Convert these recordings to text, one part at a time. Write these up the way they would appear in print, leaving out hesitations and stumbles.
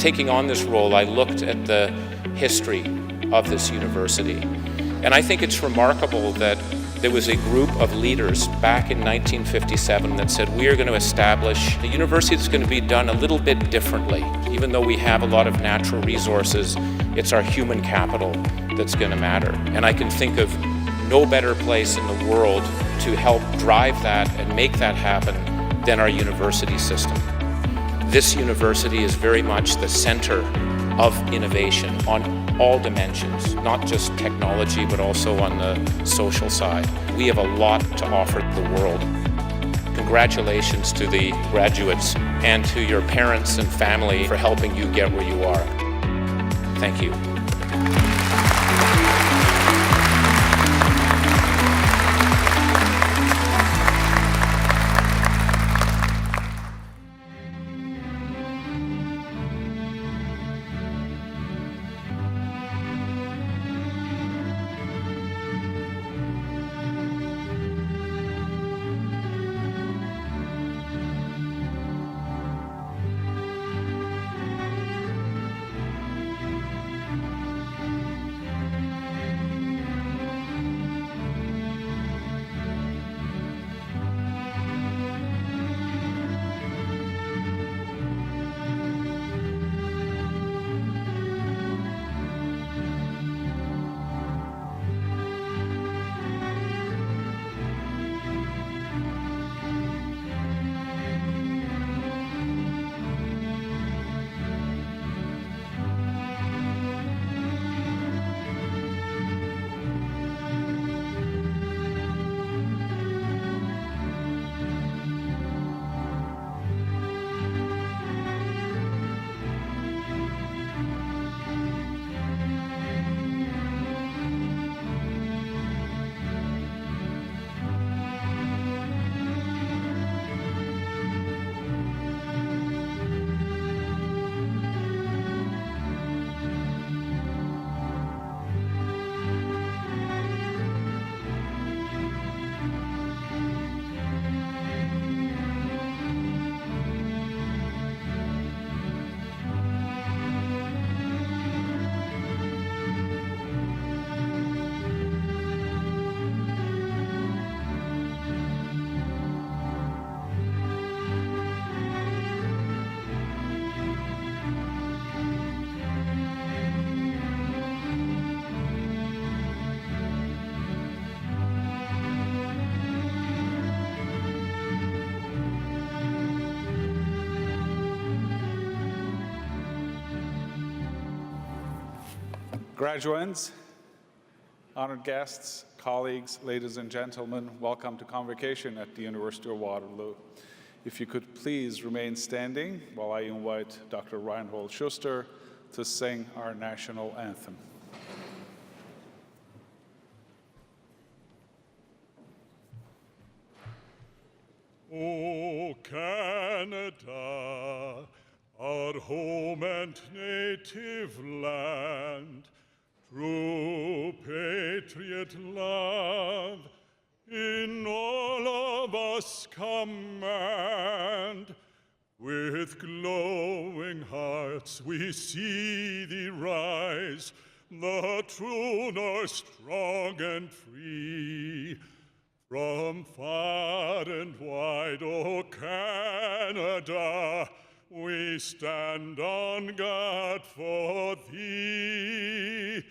taking on this role, I looked at the history of this university. And I think it's remarkable that there was a group of leaders back in 1957 that said, we are going to establish a university that's going to be done a little bit differently. Even though we have a lot of natural resources, it's our human capital that's going to matter. And I can think of no better place in the world to help drive that and make that happen than our university system. This university is very much the center of innovation on all dimensions, not just technology, but also on the social side. We have a lot to offer the world. Congratulations to the graduates and to your parents and family for helping you get where you are. Thank you. Graduands, honored guests, colleagues, ladies and gentlemen, welcome to Convocation at the University of Waterloo. If you could please remain standing while I invite Dr. Reinhold Schuster to sing our national anthem. O Canada, our home and native land, true patriot love in all of us command. With glowing hearts we see thee rise, the true North strong and free. From far and wide, O Canada, we stand on guard for thee.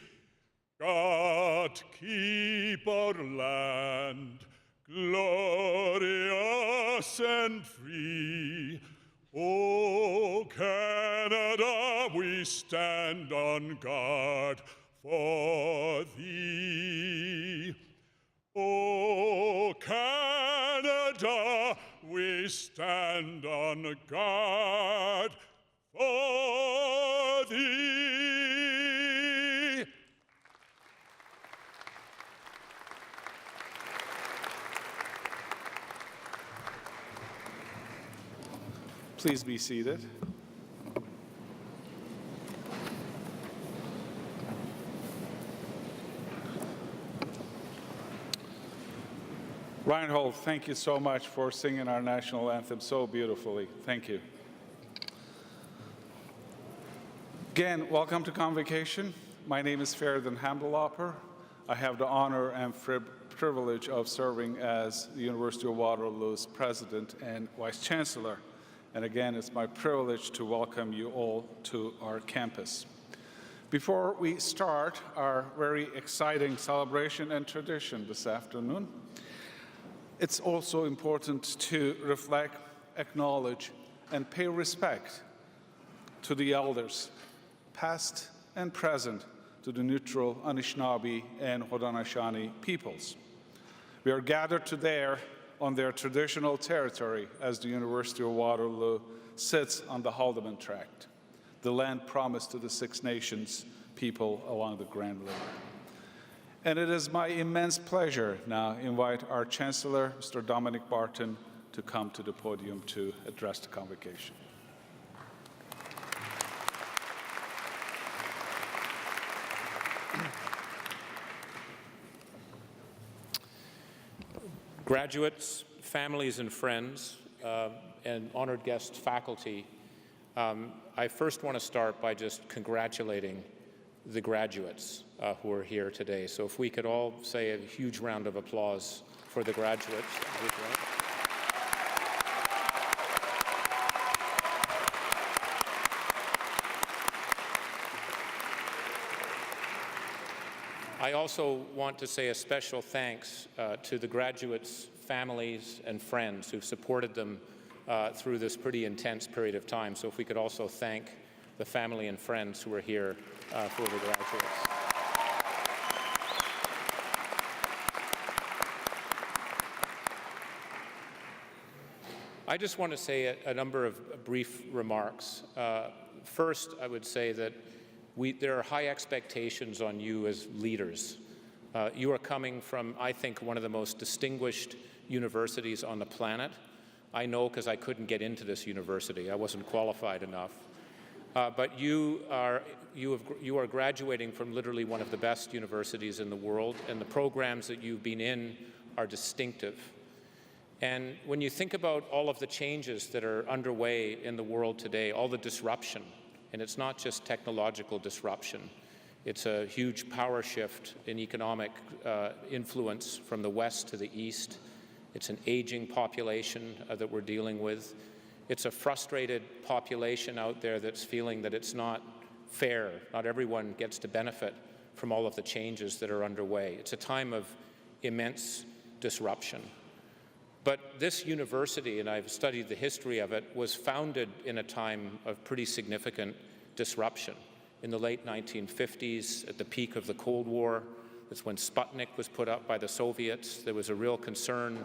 God keep our land glorious and free. O Canada, we stand on guard for thee. O Canada, we stand on guard for thee. Please be seated. Reinhold, thank you so much for singing our national anthem so beautifully. Thank you. Again, welcome to Convocation. My name is Feridun Hamdalapur. I have the honor and privilege of serving as the University of Waterloo's President and Vice Chancellor. And again, it's my privilege to welcome you all to our campus. Before we start our very exciting celebration and tradition this afternoon, it's also important to reflect, acknowledge, and pay respect to the elders, past and present, to the neutral Anishinaabe and Haudenosaunee peoples. We are gathered today on their traditional territory as the University of Waterloo sits on the Haldimand Tract, the land promised to the Six Nations people along the Grand River. And it is my immense pleasure now to invite our Chancellor, Mr. Dominic Barton, to come to the podium to address the convocation. Graduates, families and friends, and honored guest faculty, I first want to start by just congratulating the graduates who are here today. So if we could all say a huge round of applause for the graduates. I also want to say a special thanks to the graduates' families and friends who supported them through this pretty intense period of time. So if we could also thank the family and friends who are here for the graduates. I just want to say a number of brief remarks. First, I would say that there are high expectations on you as leaders. You are coming from, I think, one of the most distinguished universities on the planet. I know because I couldn't get into this university. I wasn't qualified enough. But you are graduating from literally one of the best universities in the world, and the programs that you've been in are distinctive. And when you think about all of the changes that are underway in the world today, all the disruption, and it's not just technological disruption. It's a huge power shift in economic influence from the west to the east. It's an aging population that we're dealing with. It's a frustrated population out there that's feeling that it's not fair. Not everyone gets to benefit from all of the changes that are underway. It's a time of immense disruption. But this university, and I've studied the history of it, was founded in a time of pretty significant disruption. In the late 1950s, at the peak of the Cold War, that's when Sputnik was put up by the Soviets. There was a real concern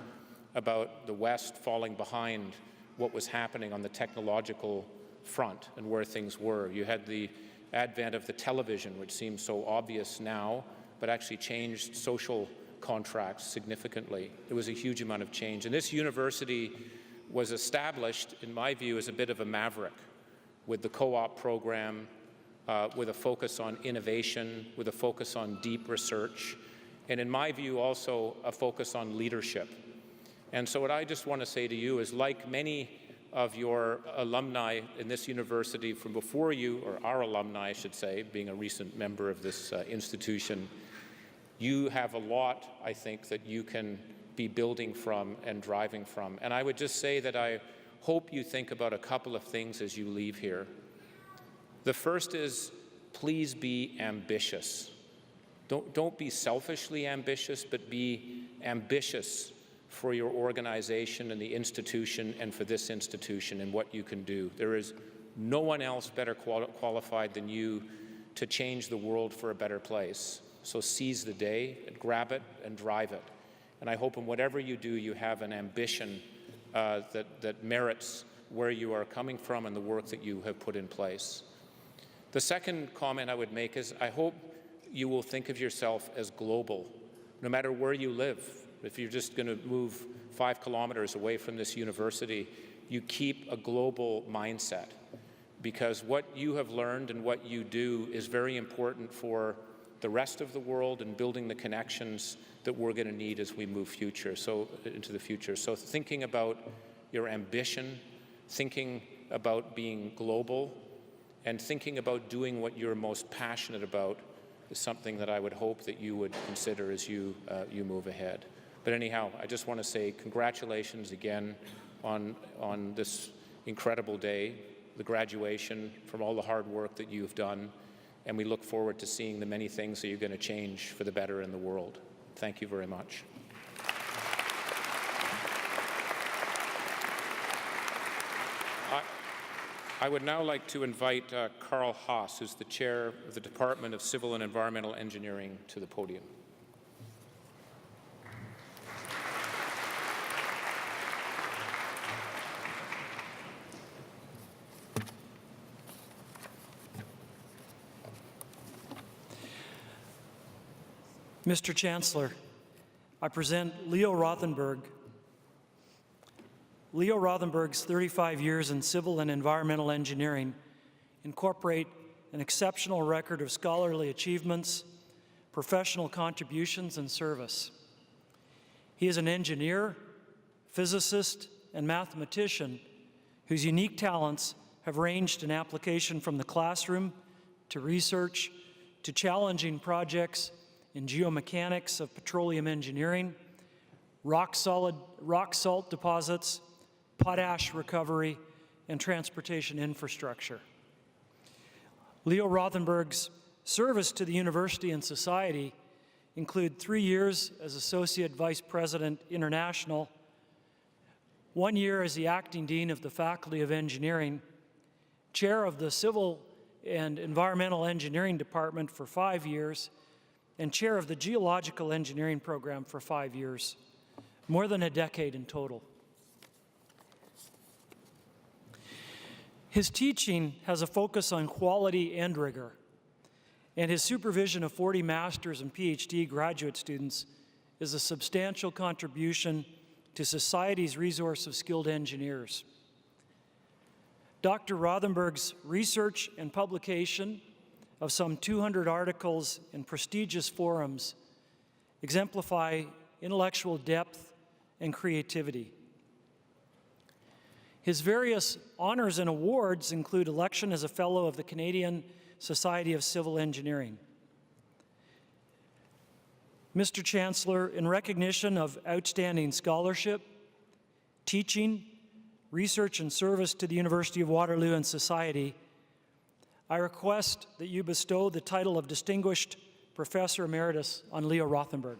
about the West falling behind what was happening on the technological front and where things were. You had the advent of the television, which seems so obvious now, but actually changed social contracts significantly. There was a huge amount of change. And this university was established, in my view, as a bit of a maverick, with the co-op program, with a focus on innovation, with a focus on deep research, and in my view also a focus on leadership. And so what I just want to say to you is, like many of your alumni in this university from before you, or our alumni I should say, being a recent member of this institution, you have a lot, I think, that you can be building from and driving from. And I would just say that I hope you think about a couple of things as you leave here. The first is, please be ambitious. Don't be selfishly ambitious, but be ambitious for your organization and the institution and for this institution and what you can do. There is no one else better qualified than you to change the world for a better place. So seize the day, and grab it, and drive it. And I hope in whatever you do, you have an ambition that merits where you are coming from and the work that you have put in place. The second comment I would make is, I hope you will think of yourself as global, no matter where you live. If you're just going to move 5 kilometers away from this university, you keep a global mindset, because what you have learned and what you do is very important for the rest of the world and building the connections that we're going to need as we move into the future. So thinking about your ambition, thinking about being global, and thinking about doing what you're most passionate about is something that I would hope that you would consider as you move ahead. But anyhow, I just want to say congratulations again on this incredible day, the graduation, from all the hard work that you've done, and we look forward to seeing the many things that you're going to change for the better in the world. Thank you very much. I would now like to invite Carl Haas, who's the chair of the Department of Civil and Environmental Engineering, to the podium. Mr. Chancellor, I present Leo Rothenberg. Leo Rothenberg's 35 years in civil and environmental engineering incorporate an exceptional record of scholarly achievements, professional contributions, and service. He is an engineer, physicist, and mathematician whose unique talents have ranged in application from the classroom to research to challenging projects in geomechanics of petroleum engineering, rock salt deposits, potash recovery, and transportation infrastructure. Leo Rothenberg's service to the university and society include 3 years as Associate Vice President International, 1 year as the Acting Dean of the Faculty of Engineering, Chair of the Civil and Environmental Engineering Department for 5 years, and Chair of the Geological Engineering Program for 5 years, more than a decade in total. His teaching has a focus on quality and rigor, and his supervision of 40 master's and PhD graduate students is a substantial contribution to society's resource of skilled engineers. Dr. Rothenberg's research and publication of some 200 articles in prestigious forums exemplify intellectual depth and creativity. His various honors and awards include election as a Fellow of the Canadian Society of Civil Engineering. Mr. Chancellor, in recognition of outstanding scholarship, teaching, research, and service to the University of Waterloo and society, I request that you bestow the title of Distinguished Professor Emeritus on Leo Rothenberg.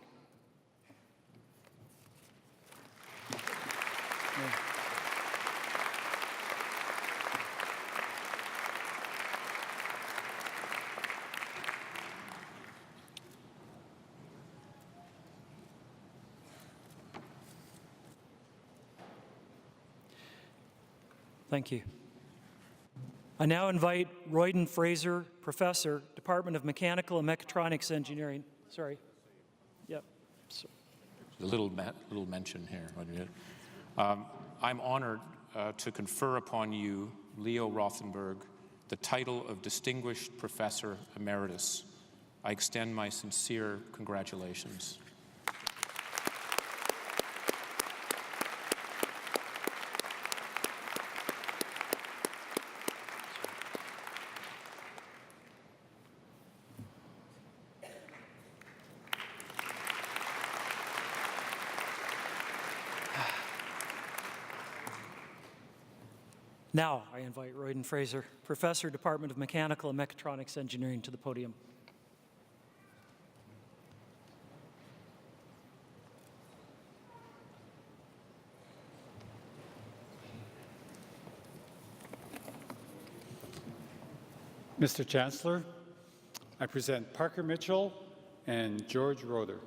Thank you. I now invite Royden Fraser, Professor, Department of Mechanical and Mechatronics Engineering. Sorry. Yep. A little mention here. I'm honored to confer upon you, Leo Rothenberg, the title of Distinguished Professor Emeritus. I extend my sincere congratulations. Now I invite Royden Fraser, Professor, Department of Mechanical and Mechatronics Engineering, to the podium. Mr. Chancellor, I present Parker Mitchell and George Rother.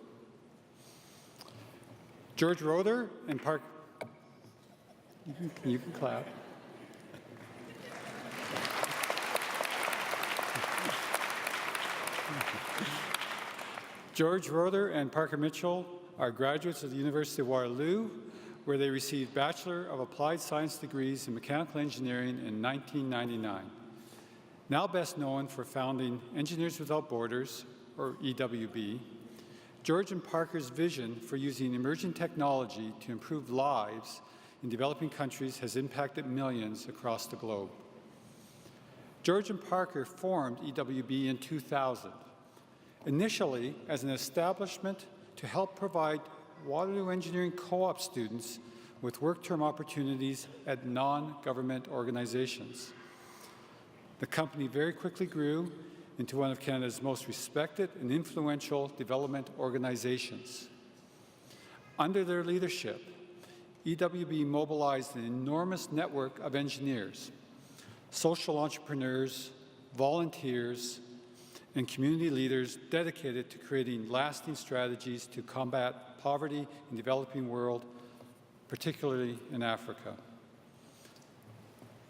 George Rother and Parker... You can clap. George Rother and Parker Mitchell are graduates of the University of Waterloo, where they received Bachelor of Applied Science degrees in Mechanical Engineering in 1999. Now best known for founding Engineers Without Borders, or EWB, George and Parker's vision for using emerging technology to improve lives in developing countries has impacted millions across the globe. George and Parker formed EWB in 2000, initially as an establishment to help provide Waterloo Engineering Co-op students with work-term opportunities at non-government organizations. The company very quickly grew into one of Canada's most respected and influential development organizations. Under their leadership, EWB mobilized an enormous network of engineers, social entrepreneurs, volunteers, and community leaders dedicated to creating lasting strategies to combat poverty in the developing world, particularly in Africa.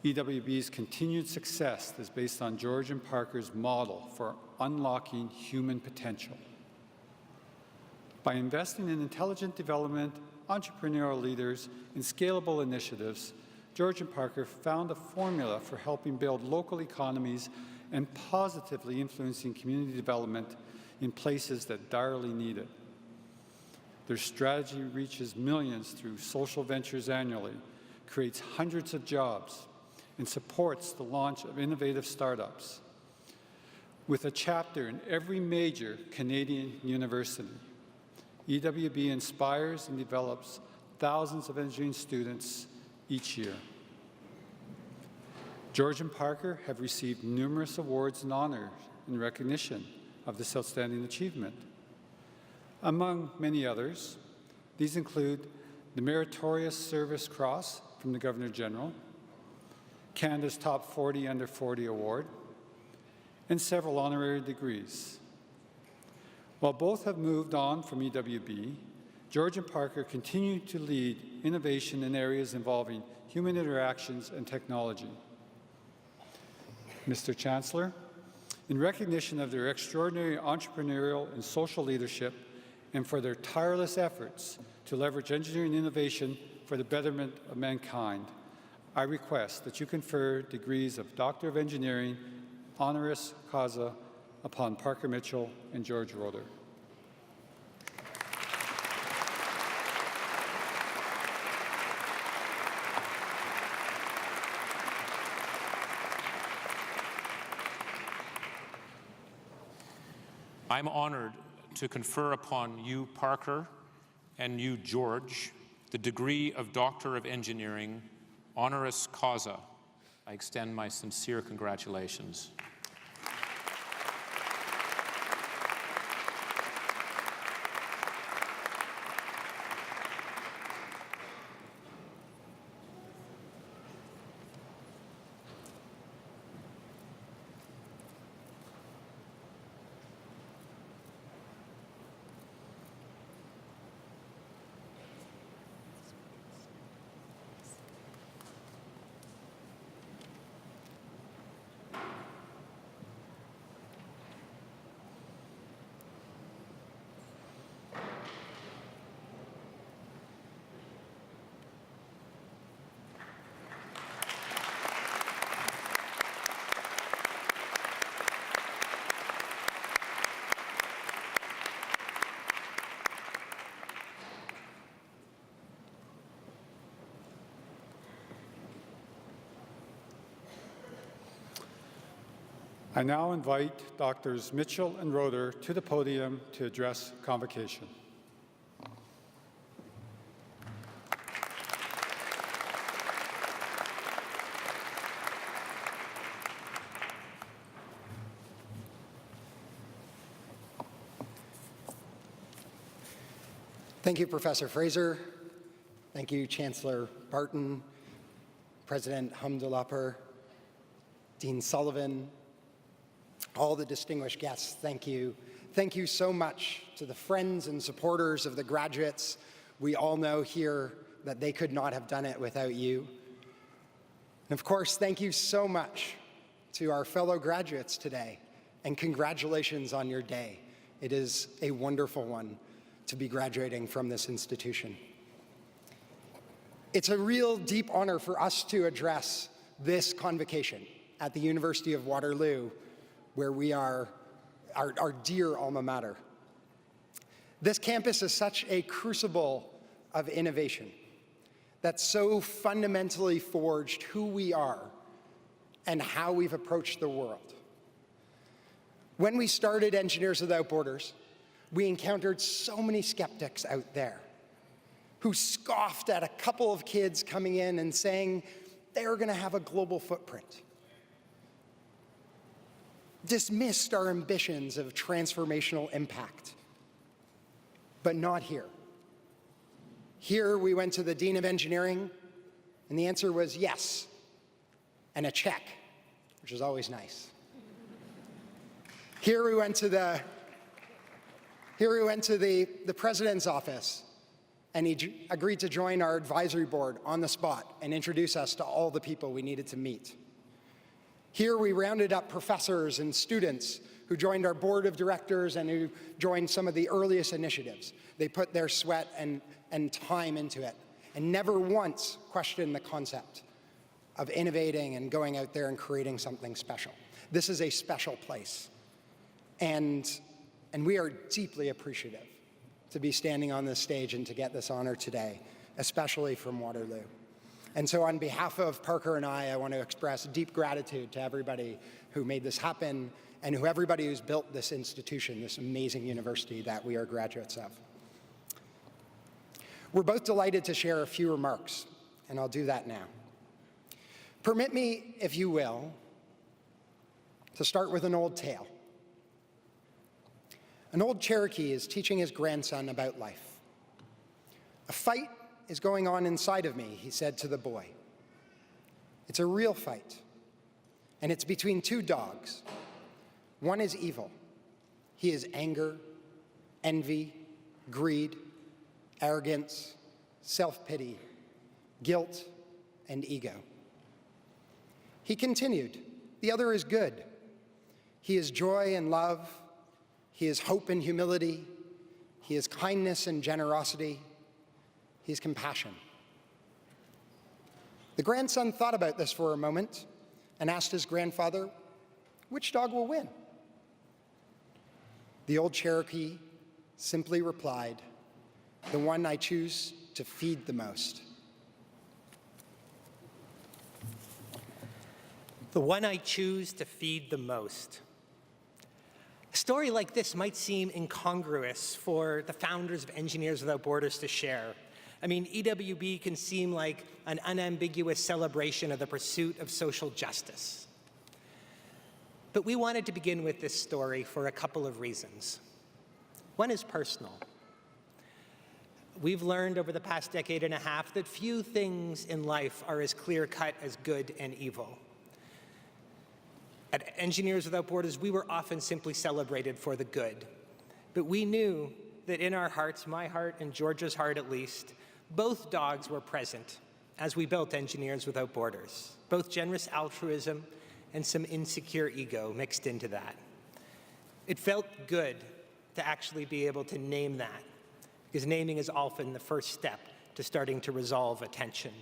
EWB's continued success is based on George and Parker's model for unlocking human potential. By investing in intelligent development, entrepreneurial leaders, and scalable initiatives, George and Parker found a formula for helping build local economies and positively influencing community development in places that direly need it. Their strategy reaches millions through social ventures annually, creates hundreds of jobs, and supports the launch of innovative startups. With a chapter in every major Canadian university, EWB inspires and develops thousands of engineering students each year. George and Parker have received numerous awards and honors in recognition of this outstanding achievement. Among many others, these include the Meritorious Service Cross from the Governor-General, Canada's Top 40 Under 40 Award, and several honorary degrees. While both have moved on from EWB, George and Parker continue to lead innovation in areas involving human interactions and technology. Mr. Chancellor, in recognition of their extraordinary entrepreneurial and social leadership and for their tireless efforts to leverage engineering innovation for the betterment of mankind, I request that you confer degrees of Doctor of Engineering, honoris causa, upon Parker Mitchell and George Roeder. I'm honored to confer upon you, Parker, and you, George, the degree of Doctor of Engineering, honoris causa. I extend my sincere congratulations. I now invite Drs. Mitchell and Roeder to the podium to address Convocation. Thank you, Professor Fraser. Thank you, Chancellor Barton, President Hamdulapur, Dean Sullivan, all the distinguished guests, thank you. Thank you so much to the friends and supporters of the graduates. We all know here that they could not have done it without you. And of course, thank you so much to our fellow graduates today, and congratulations on your day. It is a wonderful one to be graduating from this institution. It's a real deep honor for us to address this convocation at the University of Waterloo, where we are our dear alma mater. This campus is such a crucible of innovation that so fundamentally forged who we are and how we've approached the world. When we started Engineers Without Borders, we encountered so many skeptics out there who scoffed at a couple of kids coming in and saying they were going to have a global footprint, dismissed our ambitions of transformational impact. But not here. Here we went to the Dean of Engineering, and the answer was yes, and a check, which is always nice. Here we went to the president's office, and he agreed to join our advisory board on the spot and introduce us to all the people we needed to meet. Here we rounded up professors and students who joined our board of directors and who joined some of the earliest initiatives. They put their sweat and time into it and never once questioned the concept of innovating and going out there and creating something special. This is a special place. And we are deeply appreciative to be standing on this stage and to get this honor today, especially from Waterloo. And so on behalf of Parker and I want to express deep gratitude to everybody who made this happen and everybody who's built this institution, this amazing university that we are graduates of. We're both delighted to share a few remarks, and I'll do that now. Permit me, if you will, to start with an old tale. An old Cherokee is teaching his grandson about life. A fight is going on inside of me, he said to the boy. It's a real fight, and it's between two dogs. One is evil. He is anger, envy, greed, arrogance, self-pity, guilt, and ego. He continued, the other is good. He is joy and love. He is hope and humility. He is kindness and generosity. He is compassion. The grandson thought about this for a moment and asked his grandfather, which dog will win? The old Cherokee simply replied, the one I choose to feed the most. The one I choose to feed the most. A story like this might seem incongruous for the founders of Engineers Without Borders to share. I mean, EWB can seem like an unambiguous celebration of the pursuit of social justice. But we wanted to begin with this story for a couple of reasons. One is personal. We've learned over the past decade and a half that few things in life are as clear-cut as good and evil. At Engineers Without Borders, we were often simply celebrated for the good. But we knew that in our hearts, my heart and Georgia's heart at least, both dogs were present as we built Engineers Without Borders. Both generous altruism and some insecure ego mixed into that. It felt good to actually be able to name that, because naming is often the first step to starting to resolve a tension.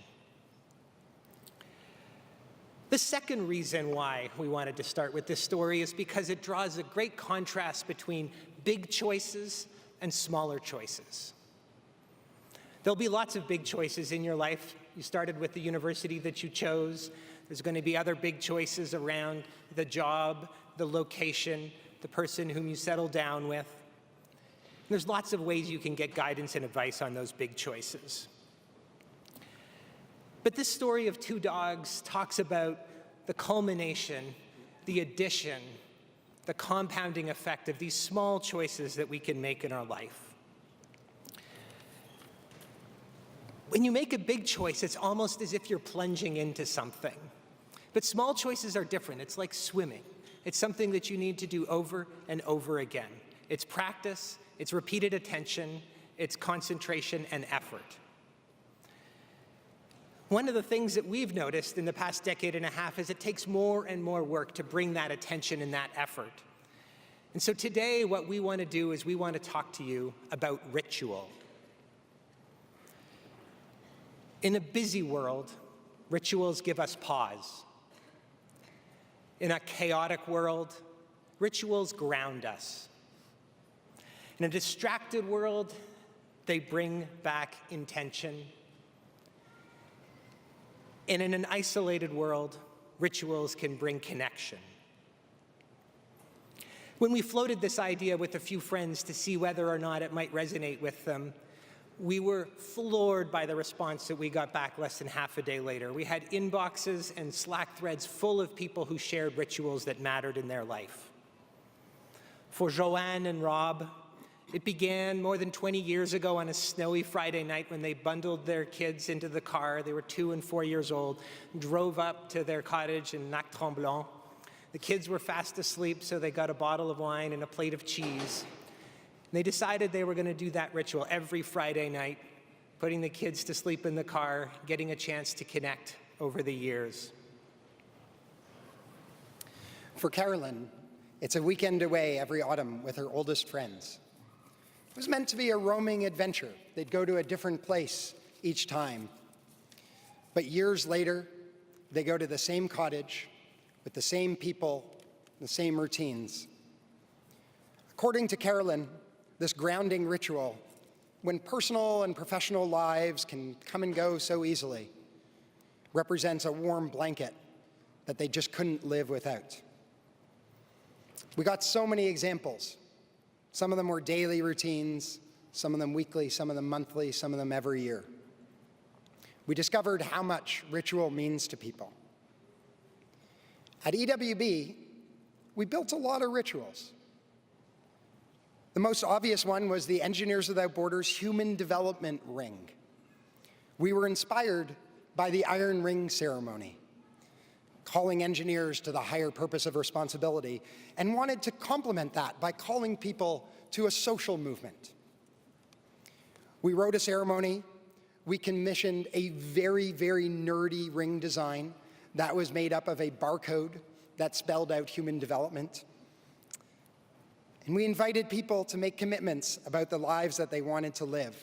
The second reason why we wanted to start with this story is because it draws a great contrast between big choices and smaller choices. There'll be lots of big choices in your life. You started with the university that you chose. There's going to be other big choices around the job, the location, the person whom you settle down with. There's lots of ways you can get guidance and advice on those big choices. But this story of two dogs talks about the culmination, the addition, the compounding effect of these small choices that we can make in our life. When you make a big choice, it's almost as if you're plunging into something. But small choices are different. It's like swimming. It's something that you need to do over and over again. It's practice, it's repeated attention, it's concentration and effort. One of the things that we've noticed in the past decade and a half is it takes more and more work to bring that attention and that effort. And so today what we want to do is we want to talk to you about ritual. In a busy world, rituals give us pause. In a chaotic world, rituals ground us. In a distracted world, they bring back intention. And in an isolated world, rituals can bring connection. When we floated this idea with a few friends to see whether or not it might resonate with them, we were floored by the response that we got back less than half a day later. We had inboxes and Slack threads full of people who shared rituals that mattered in their life. For Joanne and Rob, it began more than 20 years ago on a snowy Friday night when they bundled their kids into the car. They were 2 and 4 years old, drove up to their cottage in Nac-Tremblant. The kids were fast asleep, so they got a bottle of wine and a plate of cheese. They decided they were going to do that ritual every Friday night, putting the kids to sleep in the car, getting a chance to connect over the years. For Carolyn, it's a weekend away every autumn with her oldest friends. It was meant to be a roaming adventure. They'd go to a different place each time. But years later, they go to the same cottage with the same people, the same routines. According to Carolyn, this grounding ritual, when personal and professional lives can come and go so easily, represents a warm blanket that they just couldn't live without. We got so many examples. Some of them were daily routines, some of them weekly, some of them monthly, some of them every year. We discovered how much ritual means to people. At EWB, we built a lot of rituals. The most obvious one was the Engineers Without Borders Human Development Ring. We were inspired by the Iron Ring ceremony, calling engineers to the higher purpose of responsibility, and wanted to complement that by calling people to a social movement. We wrote a ceremony. We commissioned a very, very nerdy ring design that was made up of a barcode that spelled out human development. And we invited people to make commitments about the lives that they wanted to live,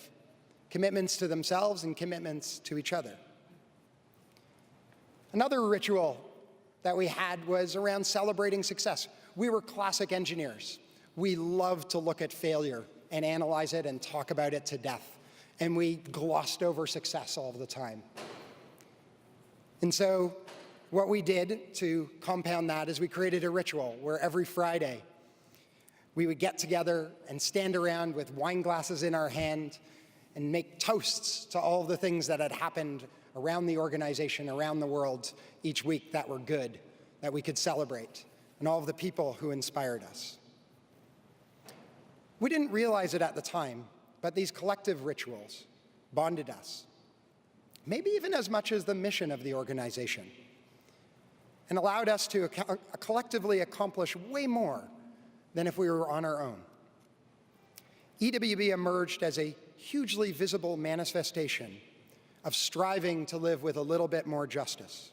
commitments to themselves and commitments to each other. Another ritual that we had was around celebrating success. We were classic engineers. We loved to look at failure and analyze it and talk about it to death. And we glossed over success all the time. And so what we did to compound that is we created a ritual where every Friday we would get together and stand around with wine glasses in our hand and make toasts to all the things that had happened around the organization, around the world each week that were good, that we could celebrate, and all of the people who inspired us. We didn't realize it at the time, but these collective rituals bonded us, maybe even as much as the mission of the organization, and allowed us to collectively accomplish way more than if we were on our own. EWB emerged as a hugely visible manifestation of striving to live with a little bit more justice.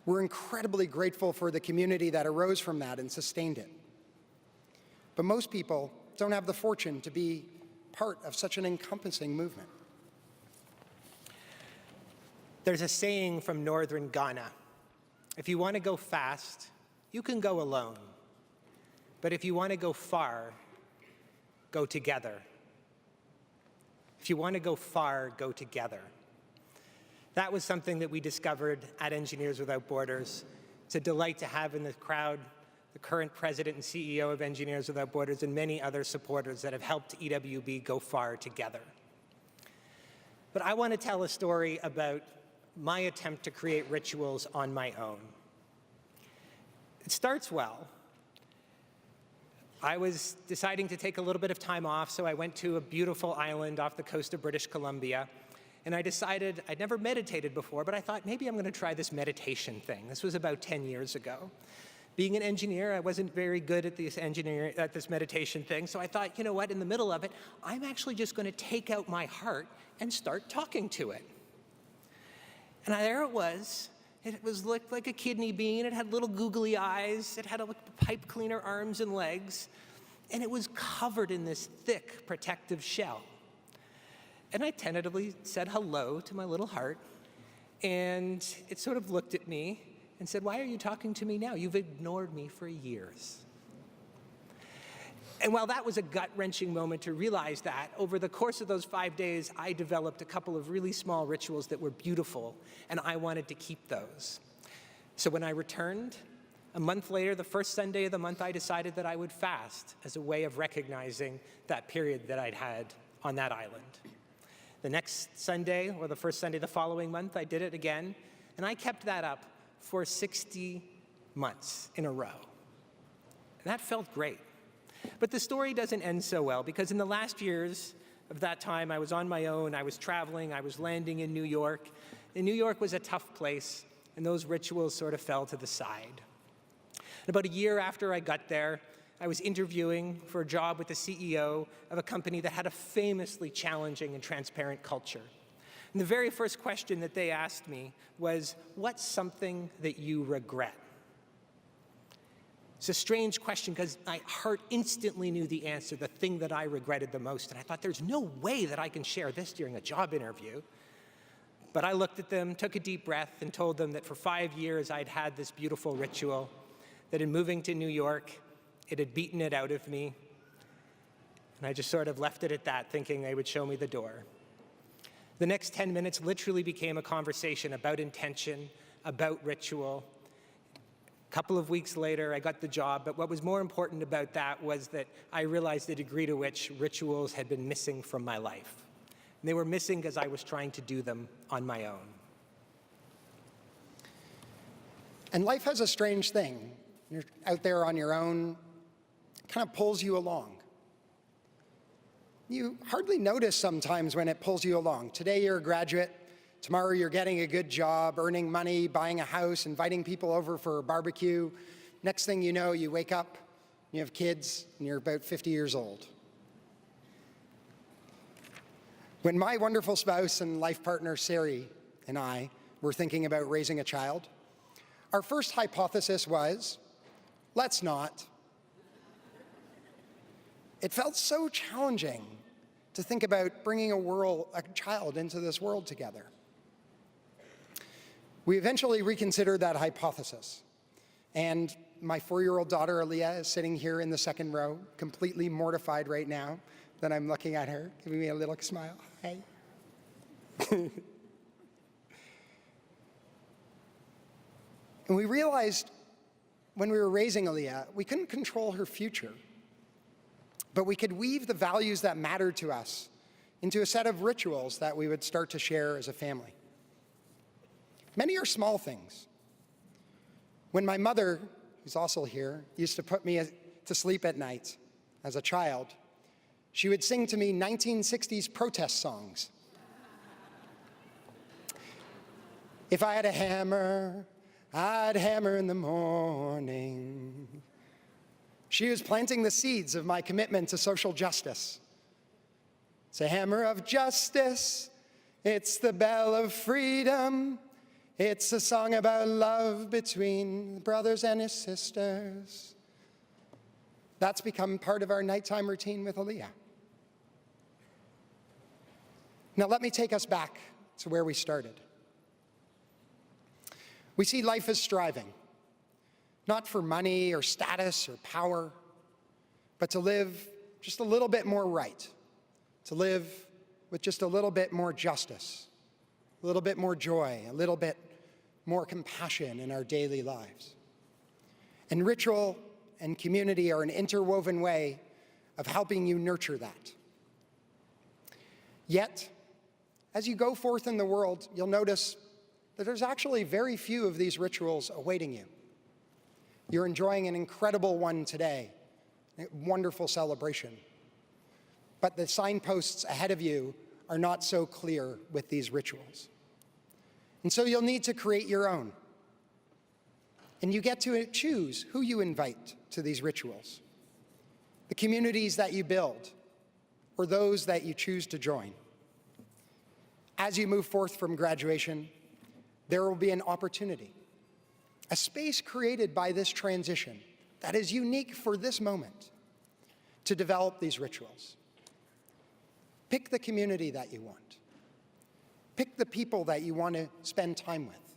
We're incredibly grateful for the community that arose from that and sustained it. But most people don't have the fortune to be part of such an encompassing movement. There's a saying from northern Ghana: if you want to go fast, you can go alone. But if you want to go far, go together. If you want to go far, go together. That was something that we discovered at Engineers Without Borders. It's a delight to have in the crowd the current president and CEO of Engineers Without Borders and many other supporters that have helped EWB go far together. But I want to tell a story about my attempt to create rituals on my own. It starts well. I was deciding to take a little bit of time off, so I went to a beautiful island off the coast of British Columbia, and I decided, I'd never meditated before, but I thought maybe I'm going to try this meditation thing. This was about 10 years ago. Being an engineer, I wasn't very good at this meditation thing, so I thought, you know what, in the middle of it, I'm actually just going to take out my heart and start talking to it. And there it was. It was looked like a kidney bean. It had little googly eyes. It had pipe cleaner arms and legs. And it was covered in this thick protective shell. And I tentatively said hello to my little heart. And it sort of looked at me and said, "Why are you talking to me now? You've ignored me for years." And while that was a gut-wrenching moment to realize that, over the course of those 5 days, I developed a couple of really small rituals that were beautiful, and I wanted to keep those. So when I returned, a month later, the first Sunday of the month, I decided that I would fast as a way of recognizing that period that I'd had on that island. The next Sunday, or the first Sunday the following month, I did it again, and I kept that up for 60 months in a row. And that felt great. But the story doesn't end so well, because in the last years of that time, I was on my own, I was traveling, I was landing in New York. And New York was a tough place, and those rituals sort of fell to the side. And about a year after I got there, I was interviewing for a job with the CEO of a company that had a famously challenging and transparent culture. And the very first question that they asked me was, what's something that you regret? It's a strange question because my heart instantly knew the answer, the thing that I regretted the most. And I thought, there's no way that I can share this during a job interview. But I looked at them, took a deep breath, and told them that for 5 years I'd had this beautiful ritual, that in moving to New York, it had beaten it out of me. And I just sort of left it at that, thinking they would show me the door. The next 10 minutes literally became a conversation about intention, about ritual. A couple of weeks later, I got the job, but what was more important about that was that I realized the degree to which rituals had been missing from my life. And they were missing because I was trying to do them on my own. And life has a strange thing. You're out there on your own, it kind of pulls you along. You hardly notice sometimes when it pulls you along. Today you're a graduate, tomorrow you're getting a good job, earning money, buying a house, inviting people over for a barbecue. Next thing you know, you wake up, you have kids, and you're about 50 years old. When my wonderful spouse and life partner, Sari, and I were thinking about raising a child, our first hypothesis was, let's not. It felt so challenging to think about bringing a child into this world together. We eventually reconsidered that hypothesis. And my 4-year-old daughter, Aaliyah, is sitting here in the second row, completely mortified right now that I'm looking at her, giving me a little smile. Hey. And we realized when we were raising Aaliyah, we couldn't control her future, but we could weave the values that mattered to us into a set of rituals that we would start to share as a family. Many are small things. When my mother, who's also here, used to put me to sleep at night as a child, she would sing to me 1960s protest songs. If I had a hammer, I'd hammer in the morning. She was planting the seeds of my commitment to social justice. It's a hammer of justice. It's the bell of freedom. It's a song about love between brothers and his sisters. That's become part of our nighttime routine with Aaliyah. Now let me take us back to where we started. We see life as striving, not for money or status or power, but to live just a little bit more right, to live with just a little bit more justice, a little bit more joy, a little bit more compassion in our daily lives. And ritual and community are an interwoven way of helping you nurture that. Yet, as you go forth in the world, you'll notice that there's actually very few of these rituals awaiting you. You're enjoying an incredible one today, a wonderful celebration. But the signposts ahead of you are not so clear with these rituals. And so you'll need to create your own. And you get to choose who you invite to these rituals, the communities that you build, or those that you choose to join. As you move forth from graduation, there will be an opportunity, a space created by this transition that is unique for this moment to develop these rituals. Pick the community that you want. Pick the people that you want to spend time with,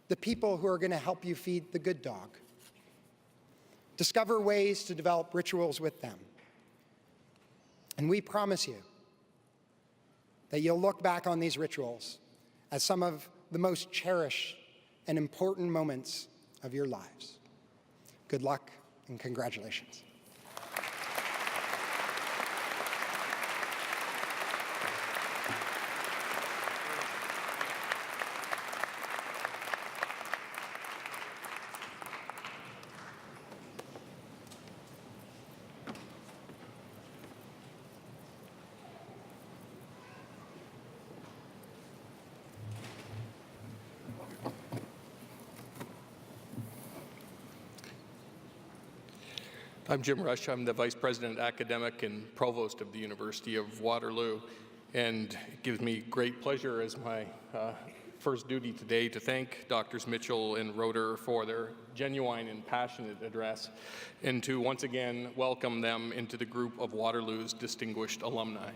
the people who are going to help you feed the good dog. Discover ways to develop rituals with them. And we promise you that you'll look back on these rituals as some of the most cherished and important moments of your lives. Good luck and congratulations. I'm Jim Rush. I'm the Vice President Academic and Provost of the University of Waterloo, and it gives me great pleasure as my first duty today to thank Drs. Mitchell and Roeder for their genuine and passionate address, and to once again welcome them into the group of Waterloo's distinguished alumni.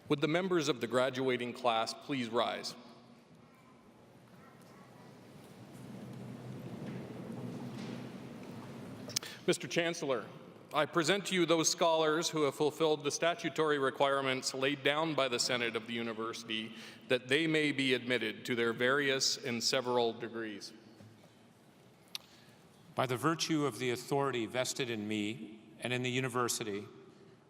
Would the members of the graduating class please rise? Mr. Chancellor, I present to you those scholars who have fulfilled the statutory requirements laid down by the Senate of the University that they may be admitted to their various and several degrees. By the virtue of the authority vested in me and in the University,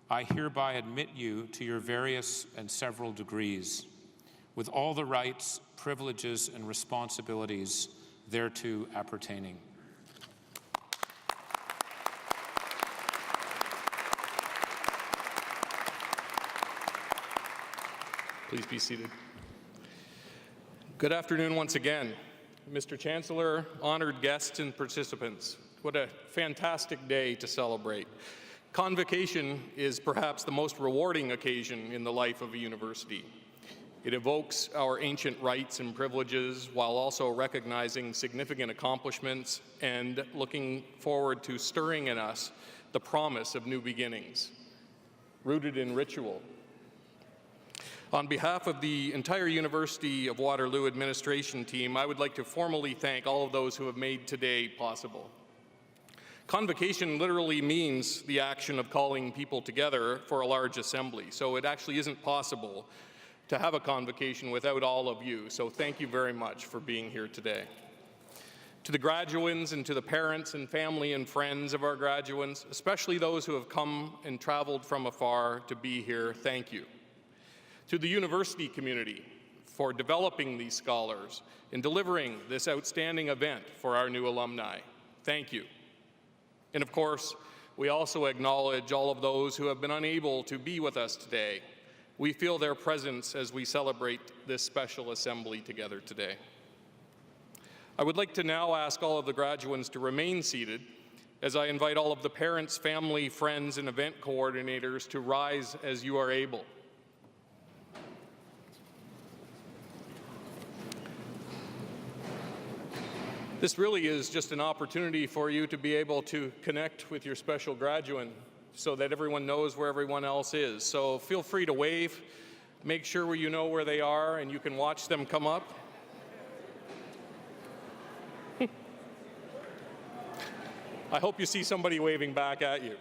I hereby admit you to your various and several degrees, with all the rights, privileges, and responsibilities thereto appertaining. Please be seated. Good afternoon once again. Mr. Chancellor, honored guests and participants, what a fantastic day to celebrate. Convocation is perhaps the most rewarding occasion in the life of a university. It evokes our ancient rights and privileges while also recognizing significant accomplishments and looking forward to stirring in us the promise of new beginnings, rooted in ritual. On behalf of the entire University of Waterloo administration team, I would like to formally thank all of those who have made today possible. Convocation literally means the action of calling people together for a large assembly, so it actually isn't possible to have a convocation without all of you, so thank you very much for being here today. To the graduands and to the parents and family and friends of our graduands, especially those who have come and traveled from afar to be here, thank you. To the university community for developing these scholars and delivering this outstanding event for our new alumni, thank you. And of course, we also acknowledge all of those who have been unable to be with us today. We feel their presence as we celebrate this special assembly together today. I would like to now ask all of the graduands to remain seated as I invite all of the parents, family, friends, and event coordinators to rise as you are able. This really is just an opportunity for you to be able to connect with your special graduate so that everyone knows where everyone else is. So feel free to wave, make sure you know where they are, and you can watch them come up. I hope you see somebody waving back at you.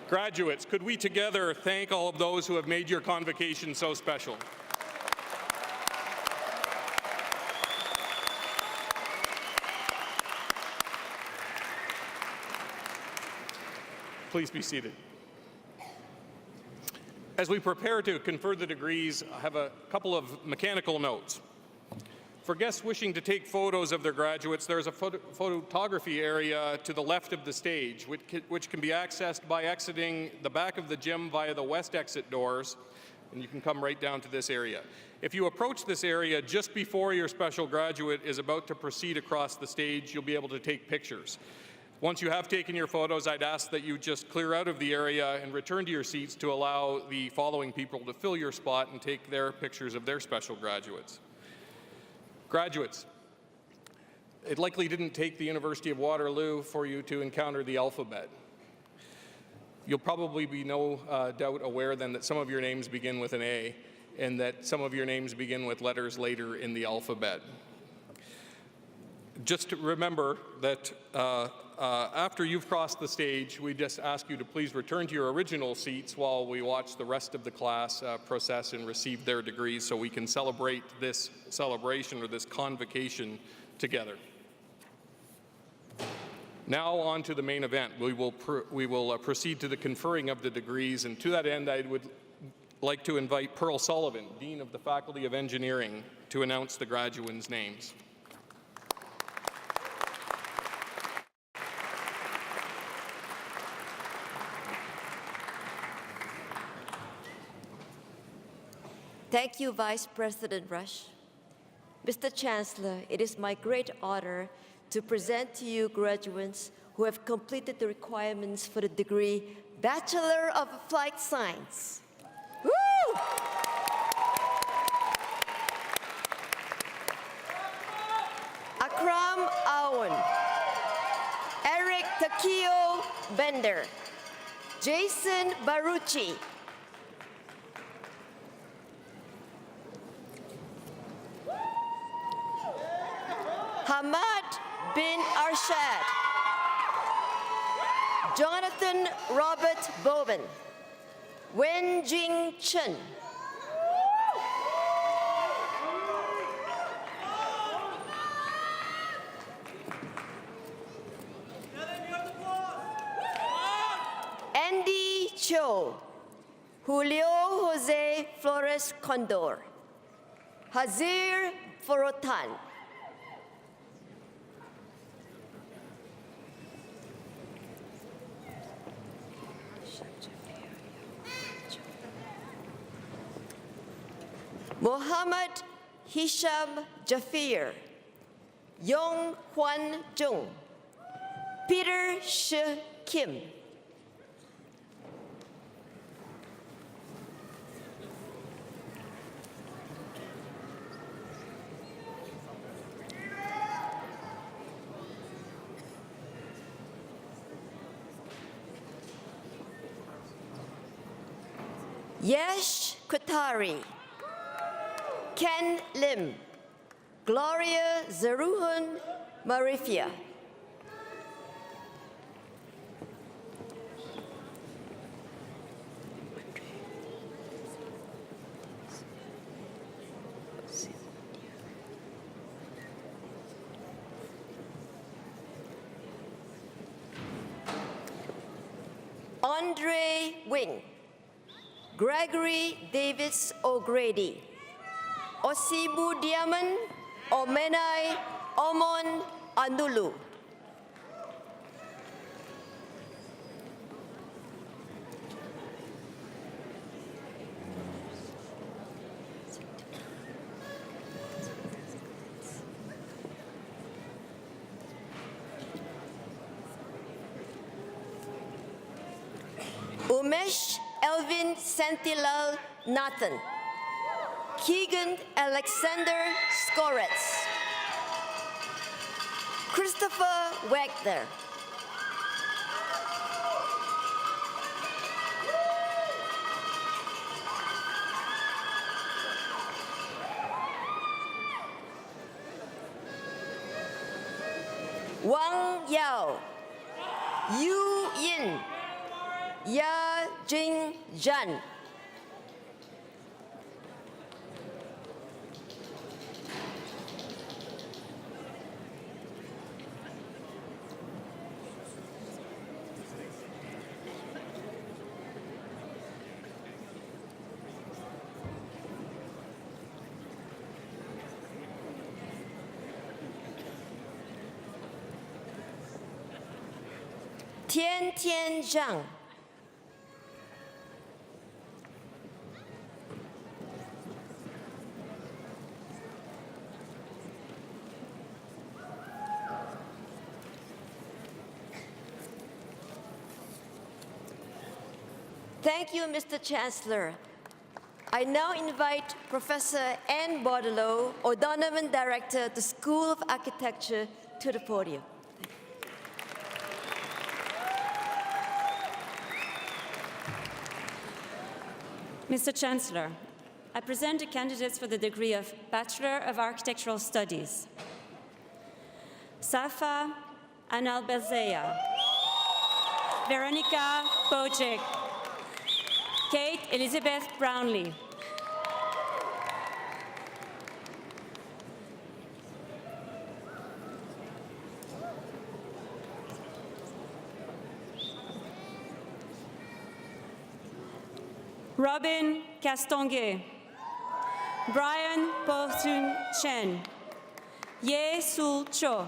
Graduates, could we together thank all of those who have made your convocation so special? Please be seated. As we prepare to confer the degrees, I have a couple of mechanical notes. For guests wishing to take photos of their graduates, there is a photography area to the left of the stage, which can be accessed by exiting the back of the gym via the west exit doors, and you can come right down to this area. If you approach this area just before your special graduate is about to proceed across the stage, you'll be able to take pictures. Once you have taken your photos, I'd ask that you just clear out of the area and return to your seats to allow the following people to fill your spot and take their pictures of their special graduates. Graduates, it likely didn't take the University of Waterloo for you to encounter the alphabet. You'll probably be no doubt aware then that some of your names begin with an A and that some of your names begin with letters later in the alphabet. just to remember that after you've crossed the stage, we just ask you to please return to your original seats while we watch the rest of the class process and receive their degrees so we can celebrate this celebration or this convocation together. Now on to the main event. We will proceed to the conferring of the degrees, and to that end I would like to invite Pearl Sullivan, Dean of the Faculty of Engineering, to announce the graduates' names. Thank you, Vice President Rush. Mr. Chancellor, it is my great honor to present to you graduates who have completed the requirements for the degree Bachelor of Applied Science. Woo! Akram Aoun, Eric Takio Bender, Jason Barucci, Hamad bin Arshad, Jonathan Robert Bowen, Wen-Jing Chen, Andy Cho, Julio Jose Flores Condor, Hazir Forotan, Mohammad Hisham Jafir, Yong Hwan Jung, Peter Shi Kim, Yesh Kutari, Ken Lim, Gloria Zeruhun Marifia, Andre Wing, Gregory Davis O'Grady, Osibu Diaman, Omenai Omon Anulu, Umesh Elvin Sentilal Nathan, Keegan Alexander Skoretz, Christopher Wagner, Wang Yao, Yu Yin, Ya Jing Zhan, Tian Tian Zhang, Thank you, Mr. Chancellor. I now invite Professor Anne Bordelot, O'Donovan Director at the School of Architecture, to the podium. Mr. Chancellor, I present the candidates for the degree of Bachelor of Architectural Studies. Safa Analbazea, Veronica Bojik, Kate Elizabeth Brownlee, Robin Castonguay, Brian Posun Chen, Ye Sul Cho,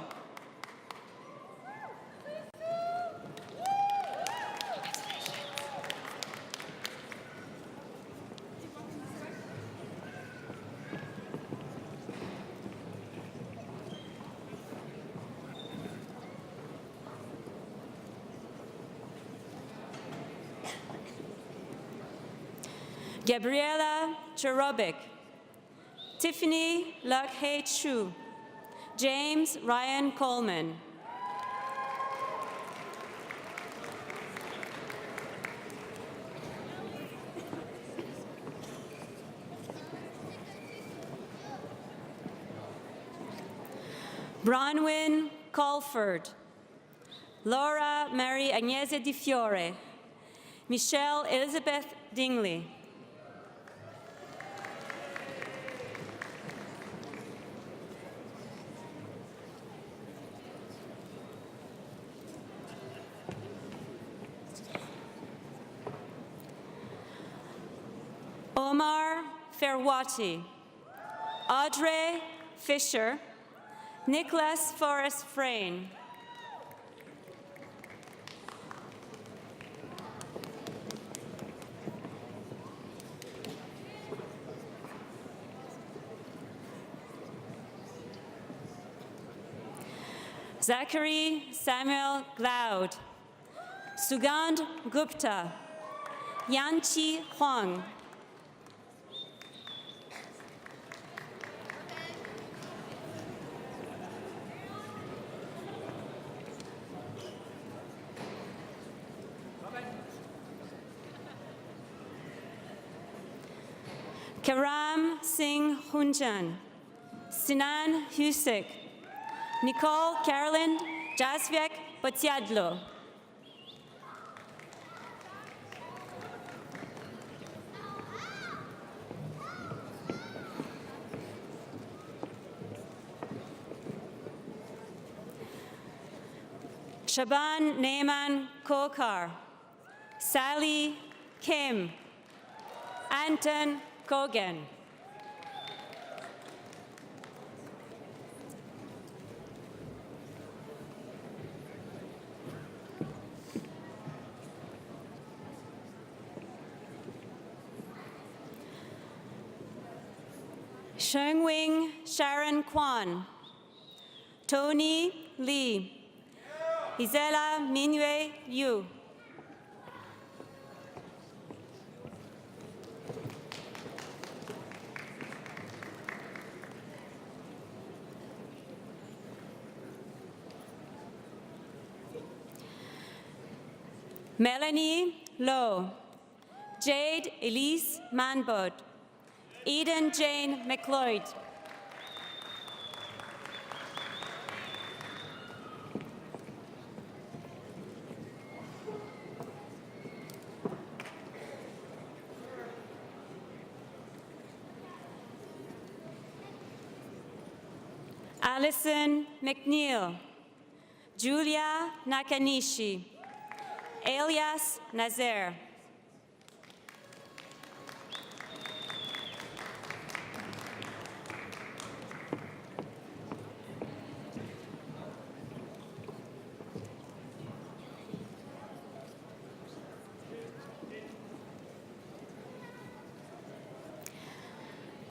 Gabriela Cherobic, Tiffany Luk-Hae Chu, James Ryan Coleman, Bronwyn Colford, Laura Mary Agnese Di Fiore, Michelle Elizabeth Dingley, Omar Ferwati, Audrey Fisher, Nicholas Forrest Frayne, Zachary Samuel Glaude, Sugand Gupta, Yanqi Huang, Karam Singh Hunjan, Sinan Husik, Nicole Carolyn Jasviak Botiadlo, Shaban Neyman Kokar, Sally Kim, Anton Kogan, Shengwing Sharon Kwan, Tony Lee, Isela Minwei Yu, Melanie Lowe, Jade Elise Manbod, Eden Jane McLeod, Allison McNeil, Julia Nakanishi, Elias Nazer,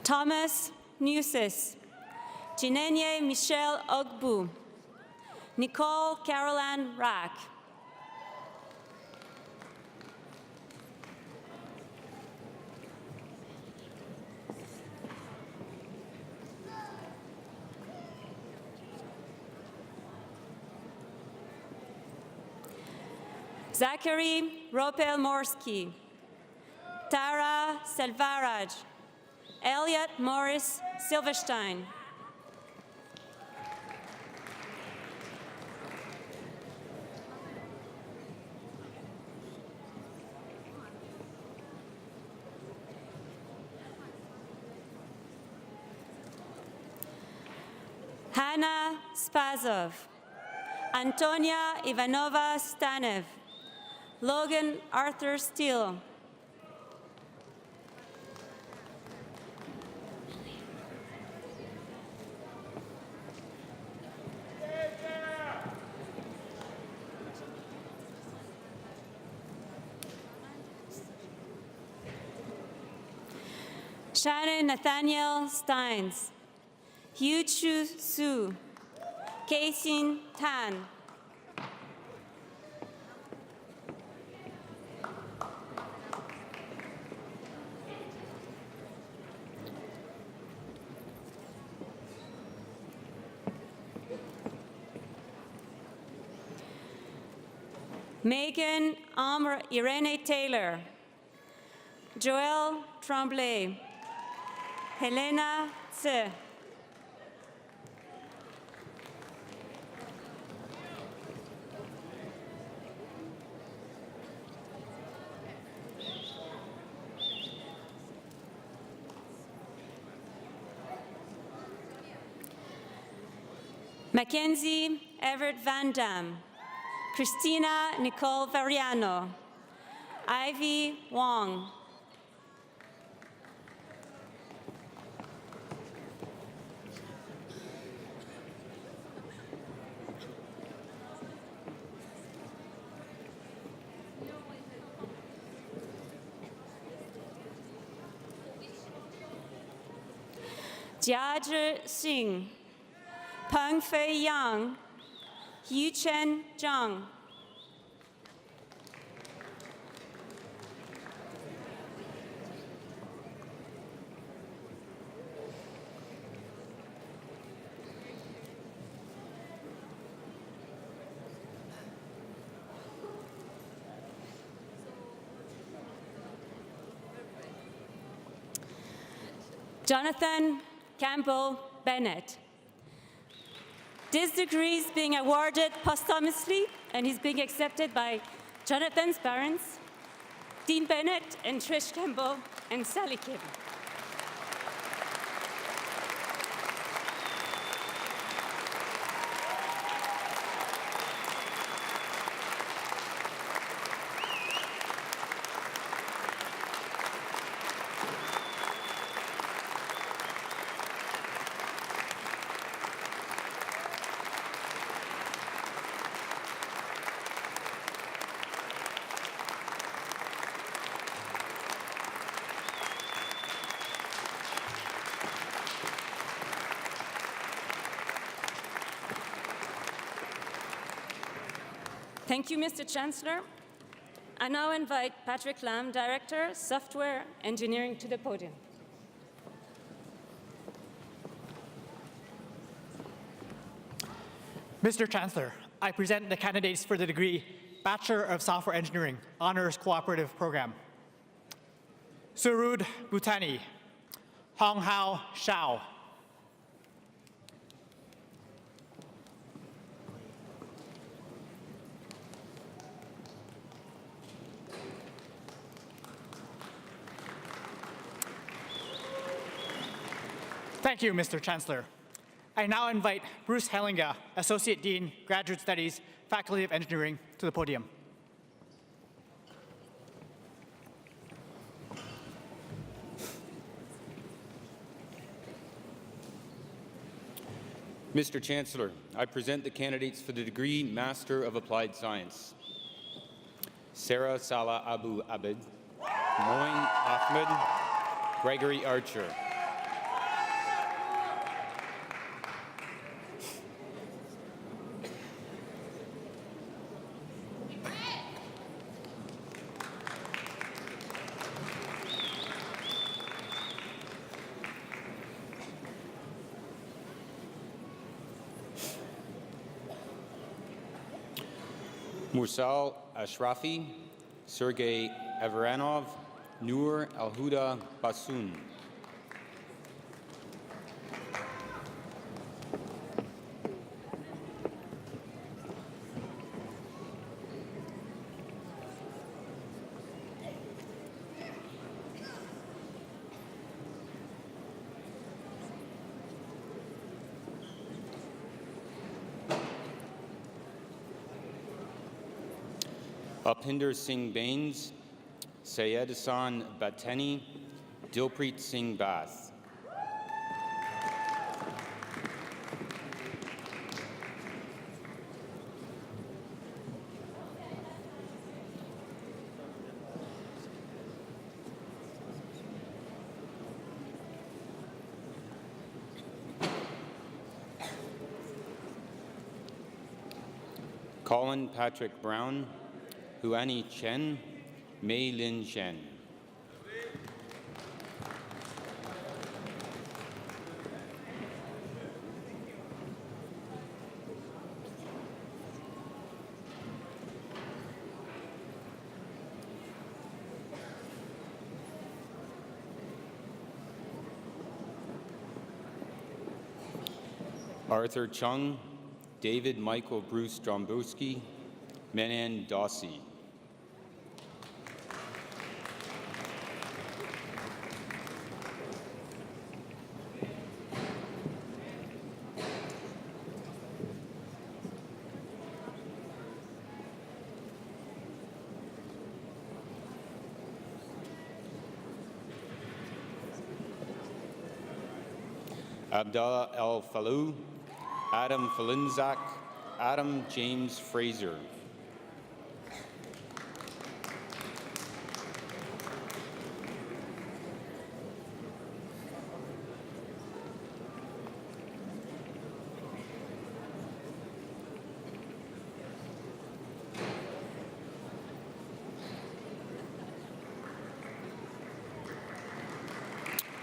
Thomas Newsis, Jinenye Michelle Ogbu, Nicole Caroline Rack, Zachary Ropel Morsky, Tara Selvaraj, Elliot Morris Silverstein, Anna Spazov, Antonia Ivanova Stanev, Logan Arthur Steele, Shannon Nathaniel Steins, Yu Chu Su, Kei-Sin Tan, Megan Amr Irene Taylor, Joelle Tremblay, Helena Tse, Mackenzie Everett Van Dam, Christina Nicole Variano, Ivy Wong, Jiazhi Xing, Peng Fei Yang, Yuchen Zhang, Jonathan Campbell Bennett. This degree is being awarded posthumously and is being accepted by Jonathan's parents, Dean Bennett and Trish Campbell and Sally Kim. Thank you, Mr. Chancellor. I now invite Patrick Lam, Director, Software Engineering, to the podium. Mr. Chancellor, I present the candidates for the degree Bachelor of Software Engineering, Honors Cooperative Program. Surud Bhutani, Honghao Shao, Thank you, Mr. Chancellor. I now invite Bruce Hellinga, Associate Dean, Graduate Studies, Faculty of Engineering, to the podium. Mr. Chancellor, I present the candidates for the degree Master of Applied Science. Sarah Salah Abu Abed, Moin Ahmed, Gregory Archer. Mursal Ashrafi, Sergei Everanov, Noor Alhuda Basun. Uphinder Singh Bains, Syed Hassan Bateni, Dilpreet Singh Bath. Colin Patrick Brown, Huani Chen, Mei Lin Chen. Arthur Chung, David Michael Bruce Drombowski, Menan Dossi. Abdallah El Falou, Adam Falinzak, Adam James Fraser.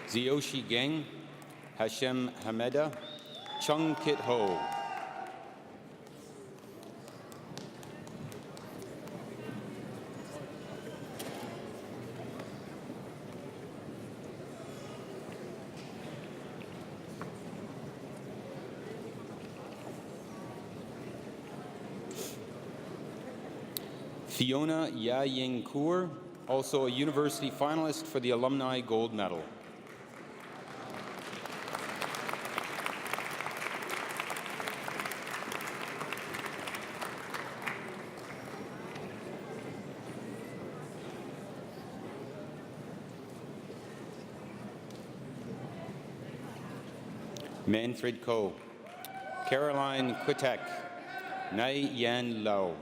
Zioshi Geng, Hashem Hameda, Chung Kit Ho. Fiona Ya Ying Kaur, also a university finalist for the Alumni Gold Medal. Manfred Ko, Caroline Quitek, Nai Yan Lau.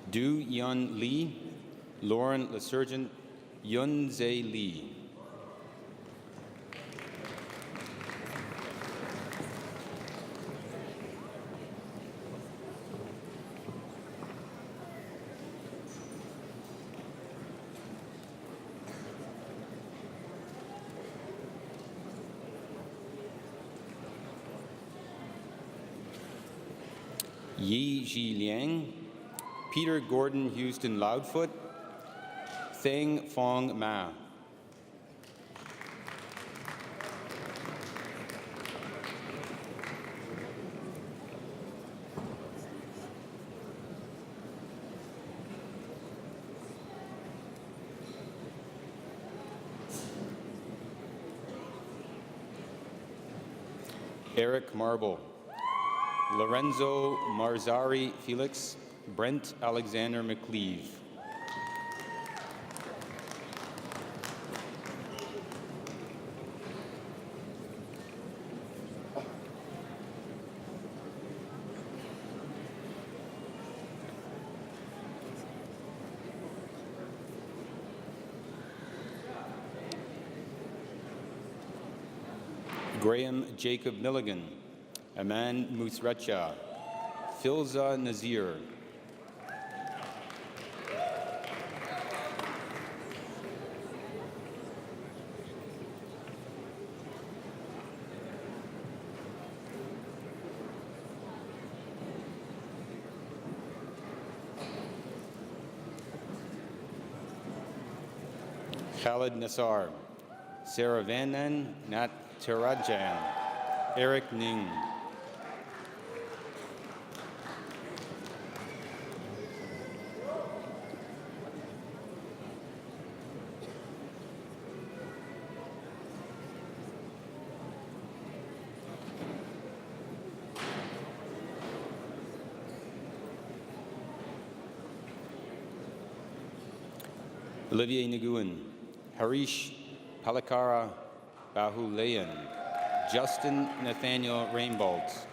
Du Yun Lee, Lauren LeSurgeon, Yun Zhe Lee. Yi Ji Liang, Peter Gordon Houston Loudfoot, Theng Fong Ma. Eric Marble, Lorenzo Marzari Felix, Brent Alexander McLeave. Graham Jacob Milligan, Aman Musrecha, Filza Nazir. Khalid Nassar, Sarah Vanan, Nat Tarajan, Eric Ning. Olivier Nguyen, Harish Palakara Bahulayan, Justin Nathaniel Rainbolt,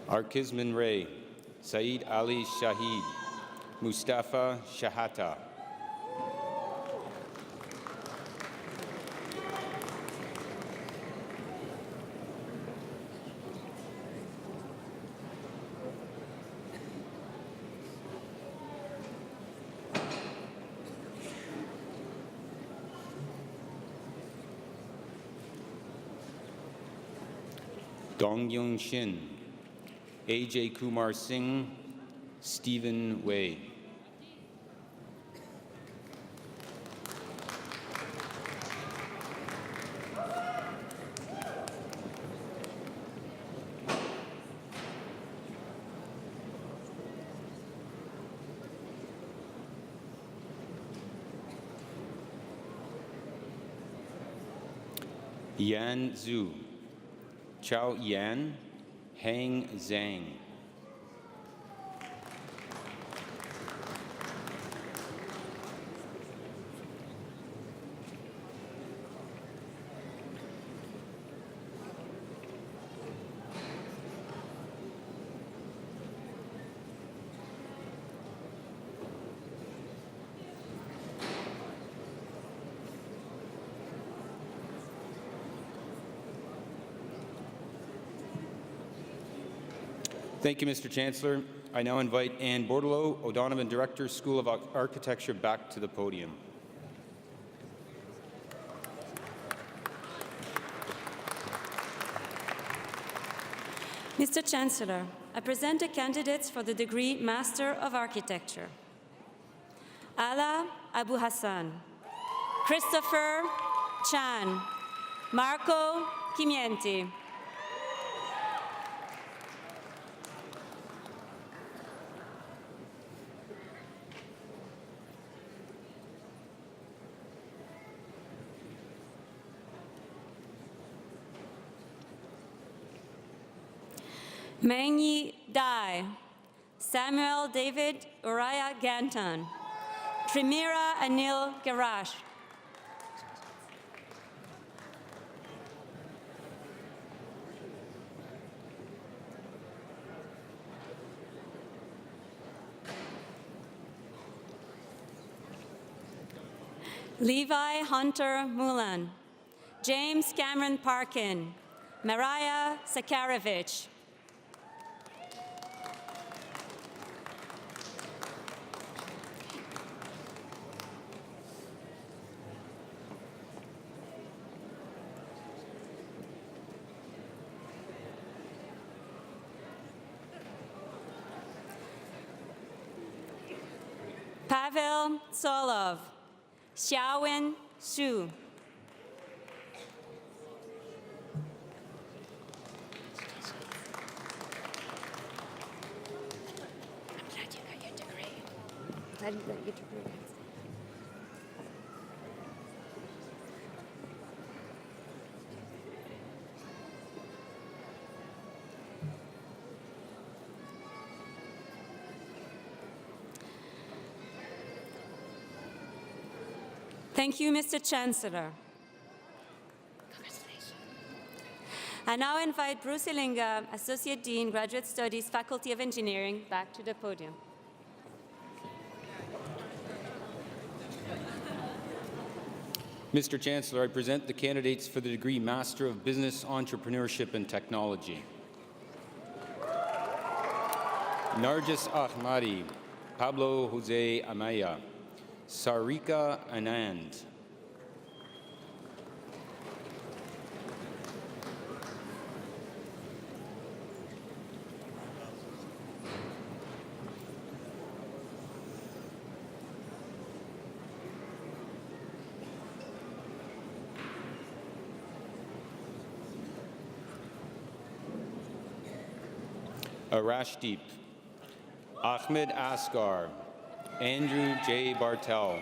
Arkizman Ray, Saeed Ali Shahid, Mustafa Shahata, Dong Yung Shin, AJ Kumar Singh, Stephen Wei. Yan Zhu, Chao Yan, Hang Zhang. Thank you, Mr. Chancellor. I now invite Anne Bordelot, O'Donovan Director, School of Architecture, back to the podium. Mr. Chancellor, I present the candidates for the degree Master of Architecture. Ala Abu Hassan, Christopher Chan, Marco Chimienti, Mengyi Dai, Samuel David Uriah Ganton, Trimira Anil Garash, Levi Hunter Mulan, James Cameron Parkin, Mariah Sakarovich, Pavel Solov, Xiaowen Xu, Glad you got your degree. Thank you, Mr. Chancellor. I now invite Bruce Ilinga, Associate Dean, Graduate Studies, Faculty of Engineering, back to the podium. Mr. Chancellor, I present the candidates for the degree Master of Business, Entrepreneurship and Technology. Nargis Ahmadi, Pablo Jose Amaya, Sarika Anand, Arashdeep, Ahmed Asgar, Andrew J. Bartel.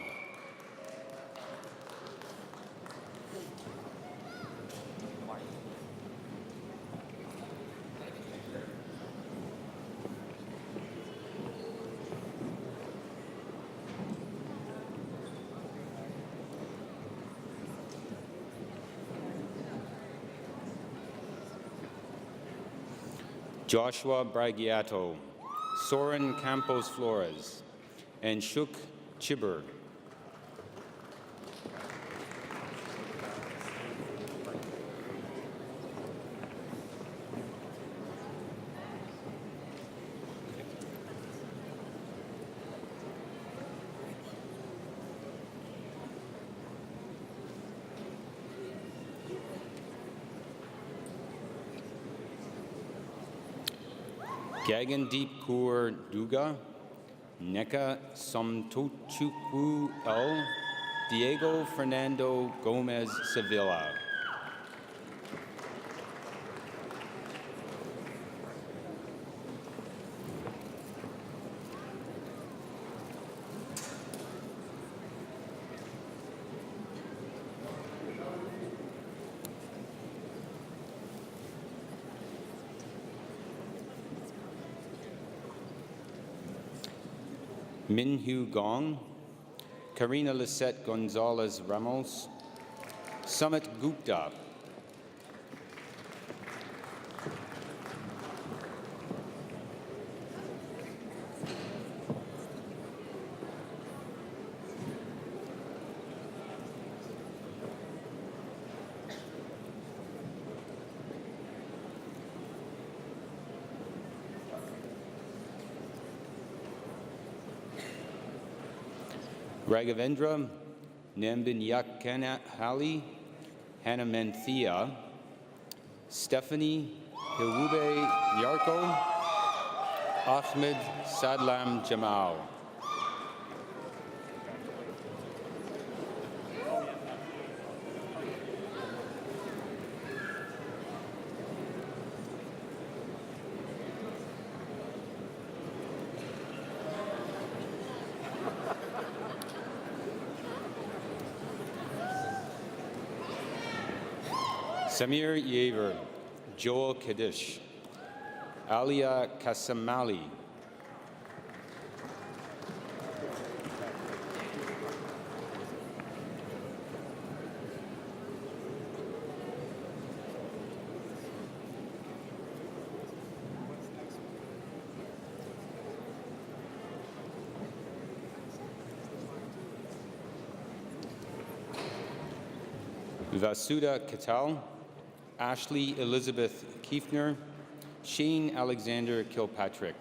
Joshua Bragiato, Soren Campos Flores, and Shuk Chibber. Gagandeep Kaur Duga, Neka Somtochukwu L, Diego Fernando Gomez Sevilla. Minhu Gong, Karina Lisette Gonzalez Ramos, Sumit Gupta. Raghavendra Nambinyakanahali, Hannah Manthia, Stephanie Hilwube Yarko, Ahmed Sadlam Jamal. Samir Yever, Joel Kaddish, Alia Kasamali, Vasuda Katal, Ashley Elizabeth Kiefner, Shane Alexander Kilpatrick.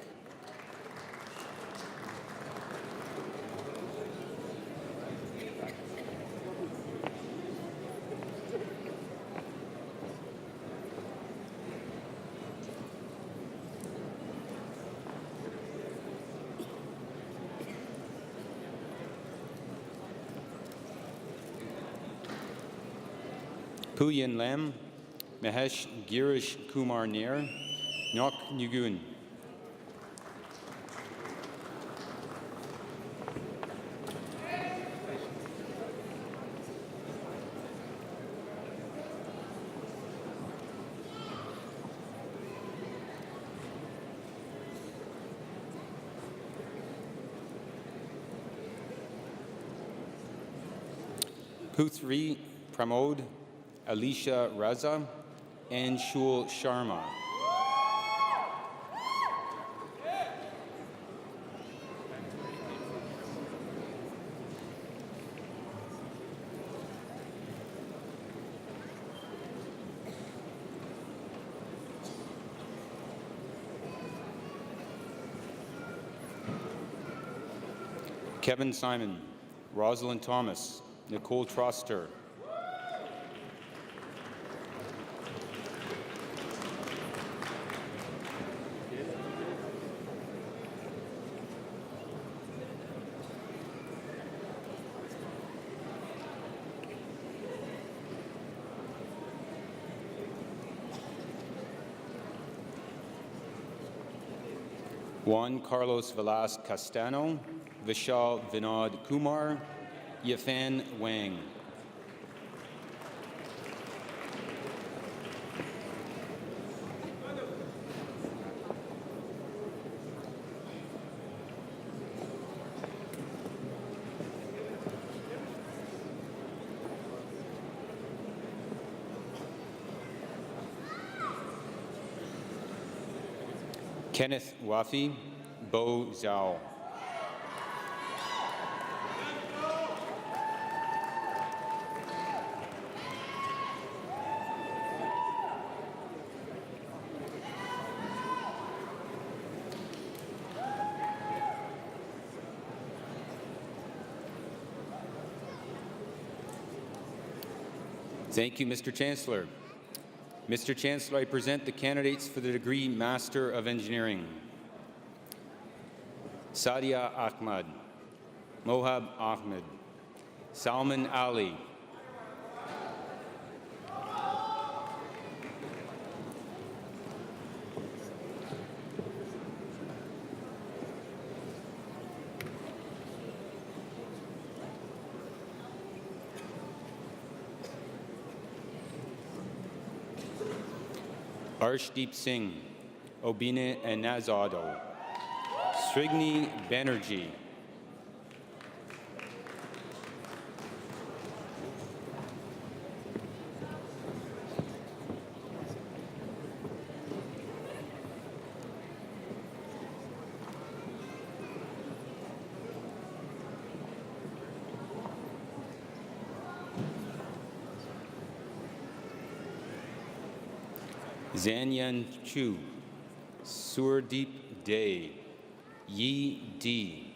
Puyin Lam, Mahesh Girish Kumar Nair, Nok Nugun. Puthri Pramod, Alicia Raza, and Shul Sharma. Kevin Simon, Rosalind Thomas, Nicole Troster, Juan Carlos Velas Castano, Vishal Vinod Kumar, Yafan Wang. Kenneth Wafi, Bo Zhao. Thank you, Mr. Chancellor. Mr. Chancellor, I present the candidates for the degree Master of Engineering. Sadia Ahmad, Mohab Ahmed, Salman Ali, Arshdeep Singh, Obina Nazado, Srigni Banerjee, Zanyan Chu, Surdeep Day, Yi D.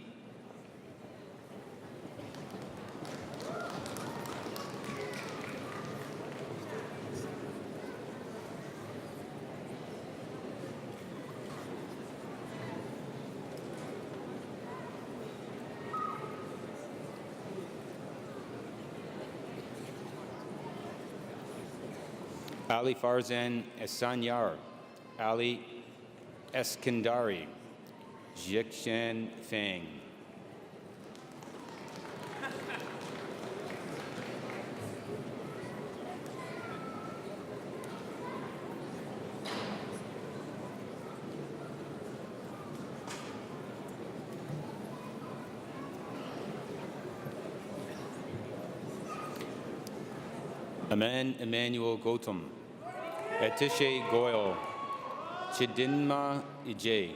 Ali Farzan Esanyar, Ali Eskandari, Jikshan Fang. Aman Emmanuel Gautam, Etishe Goyal, Chidinma Ijay.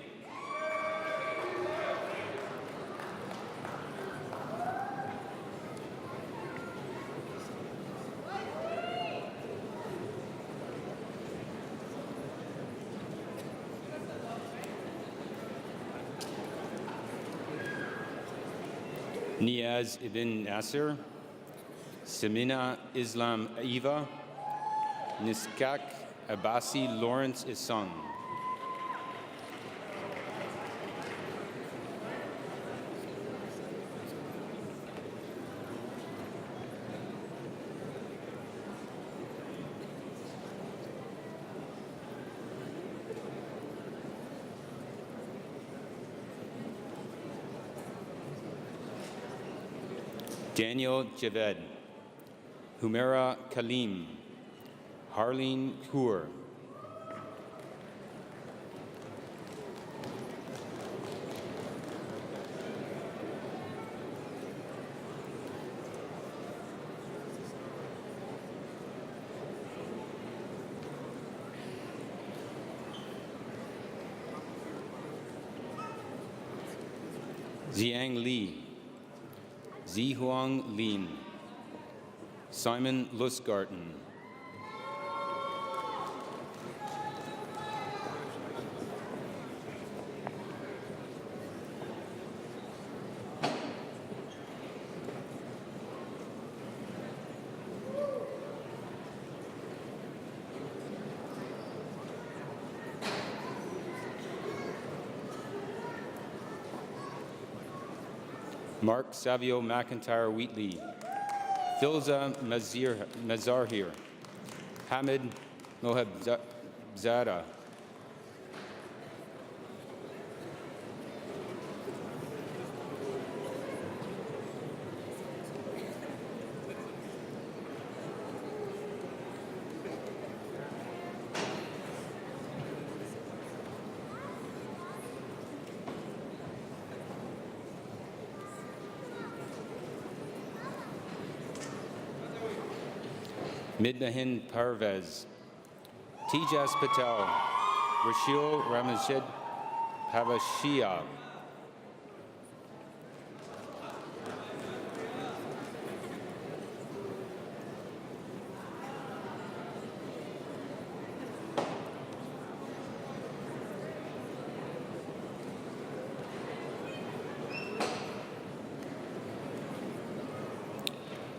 Niaz Ibn Nasser, Samina Islam Eva, Niskak Abasi Lawrence Isung. Daniel Javed, Humaira Kalim, Harleen Kaur, Ziang Li, Zihuang Lin, Simon Lusgarten, Mark Savio McIntyre Wheatley, Filza Mazarhir, Hamid Mohab Zada, Midnahin Parvez, Tejas Patel, Rashil Ramashid Pavashia,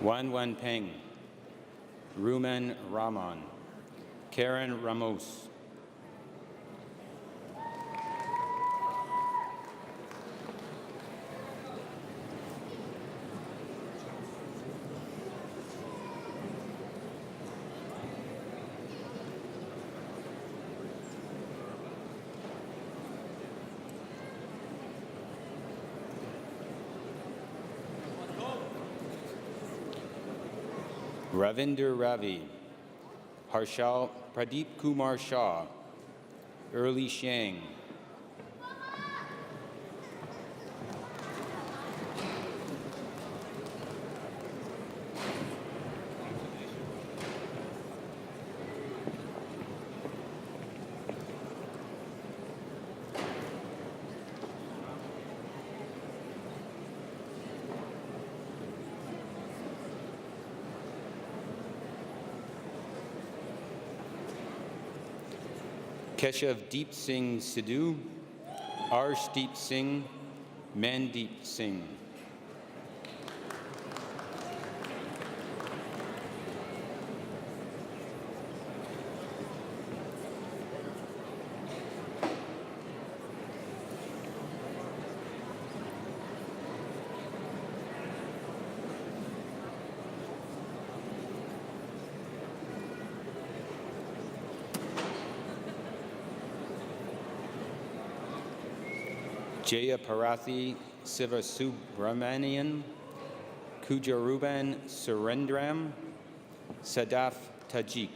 Wan Peng, Ruman Rahman, Karen Ramos, Ravinder Ravi, Harshal Pradeep Kumar Shah, Early Shang, Keshav Deep Singh Sidhu, Arshdeep Singh, Mandeep Singh. Jaya Parathi Sivasubramanian, Kujaruban Surendram, Sadaf Tajik.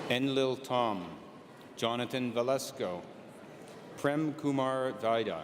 Enlil Tom, Jonathan Velasco, Prem Kumar Vaida.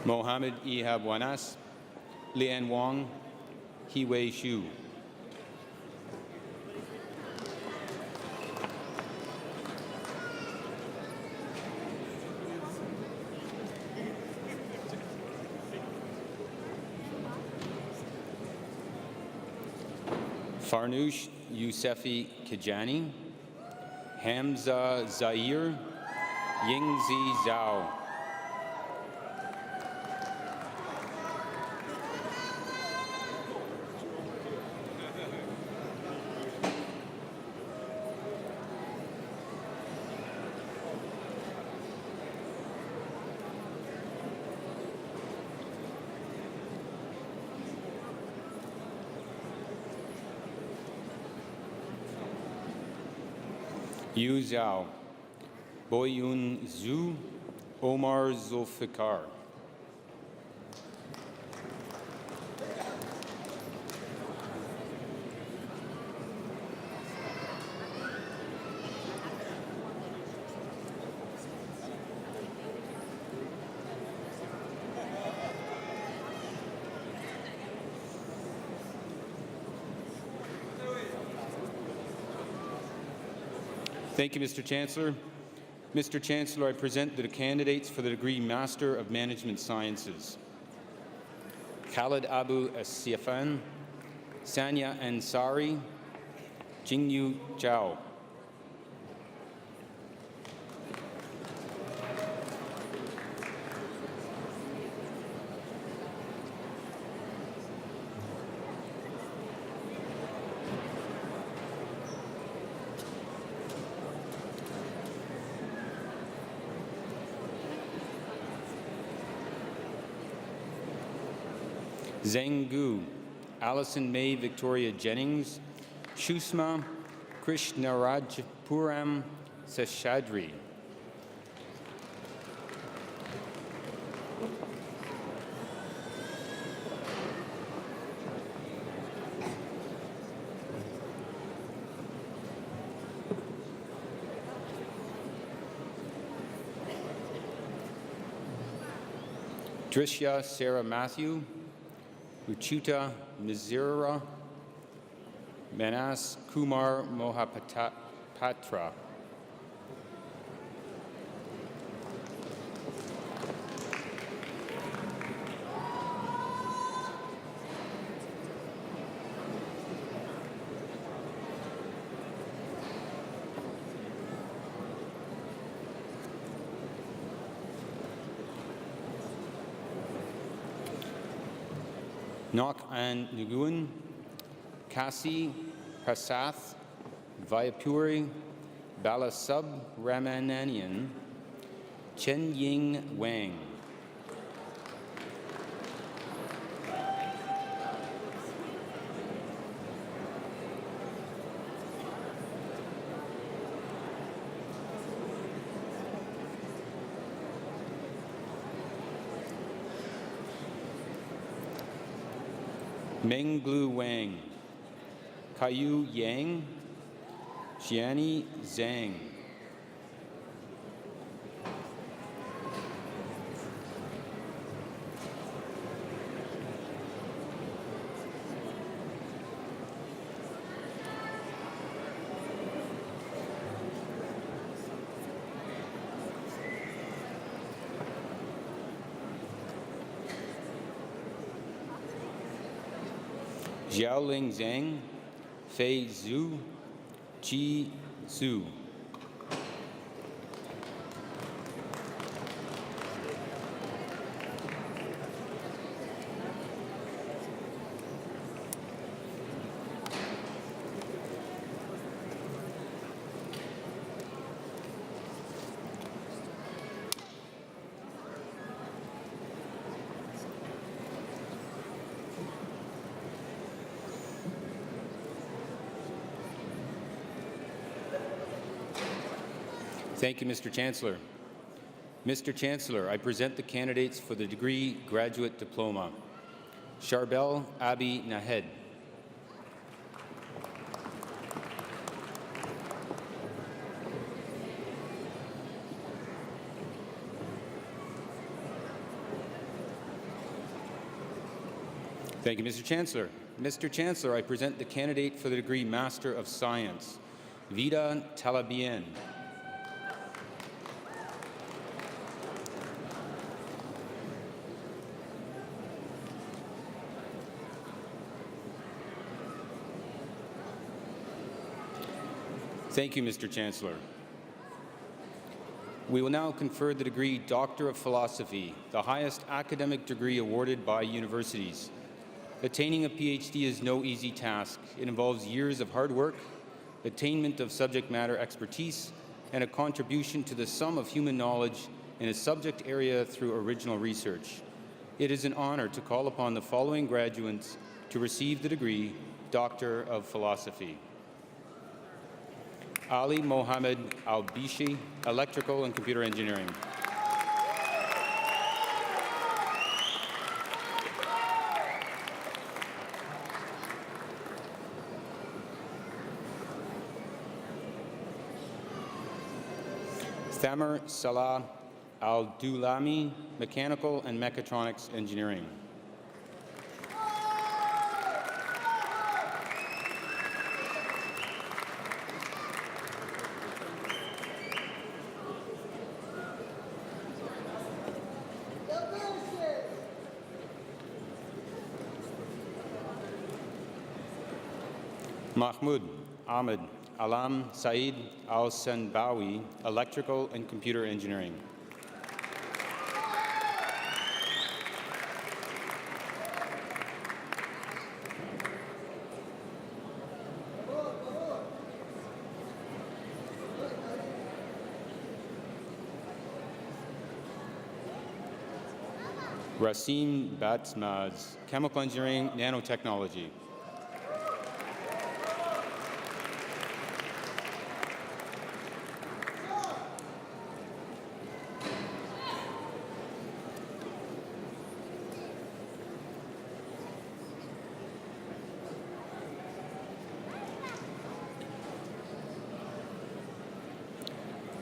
Mohammed Ihab Wanas, Lian Wang, Hiwei Xu. Farnoosh Yousefi Kijani, Hamza Zaire, Yingzi Zhao. Yu Zhao, Boyun Zhu, Omar Zulfikar. Thank you, Mr. Chancellor. Mr. Chancellor, I present the candidates for the degree Master of Management Sciences. Khalid Abu Asiafan, Sanya Ansari, Jingyu Zhao. Zheng Gu, Allison May Victoria Jennings, Shusma Krishnarajpuram Seshadri. Drishya Sarah Matthew, Ruchuta Mizira, Manas Kumar Mohapatra. Nok An Nguyen, Kasi Prasath, Vayapuri, Balasub Ramananian, Chen Ying Wang. Menglu Wang, Kayu Yang, Xiani Zhang. Xiaoling Zhang, Fei Zhu, Qi Zhu. Thank you, Mr. Chancellor. Mr. Chancellor, I present the candidates for the degree graduate diploma. Charbel Abi Nahed. Thank you, Mr. Chancellor. Mr. Chancellor, I present the candidate for the degree Master of Science, Vida Talabian. Thank you, Mr. Chancellor. We will now confer the degree Doctor of Philosophy, the highest academic degree awarded by universities. Attaining a PhD is no easy task. It involves years of hard work, attainment of subject matter expertise, and a contribution to the sum of human knowledge in a subject area through original research. It is an honor to call upon the following graduates to receive the degree Doctor of Philosophy. Ali Mohammed Al-Bishi, Electrical and Computer Engineering. Thamar Salah Al-Dulami, Mechanical and Mechatronics Engineering. Mahmoud Ahmed Alam Saeed Al-Sanbawi, Electrical and Computer Engineering. Rasim Batmaz, Chemical Engineering, Nanotechnology.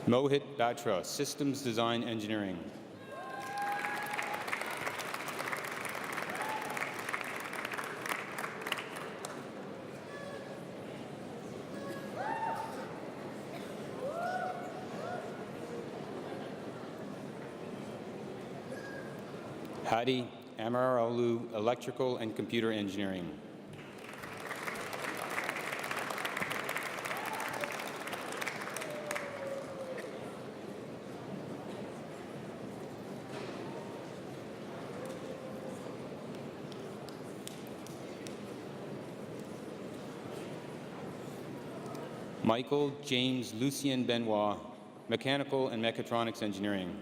Mohit Batra, Systems Design Engineering. Hadi Amaraolu, Electrical and Computer Engineering. Michael James Lucien Benoit, Mechanical and Mechatronics Engineering.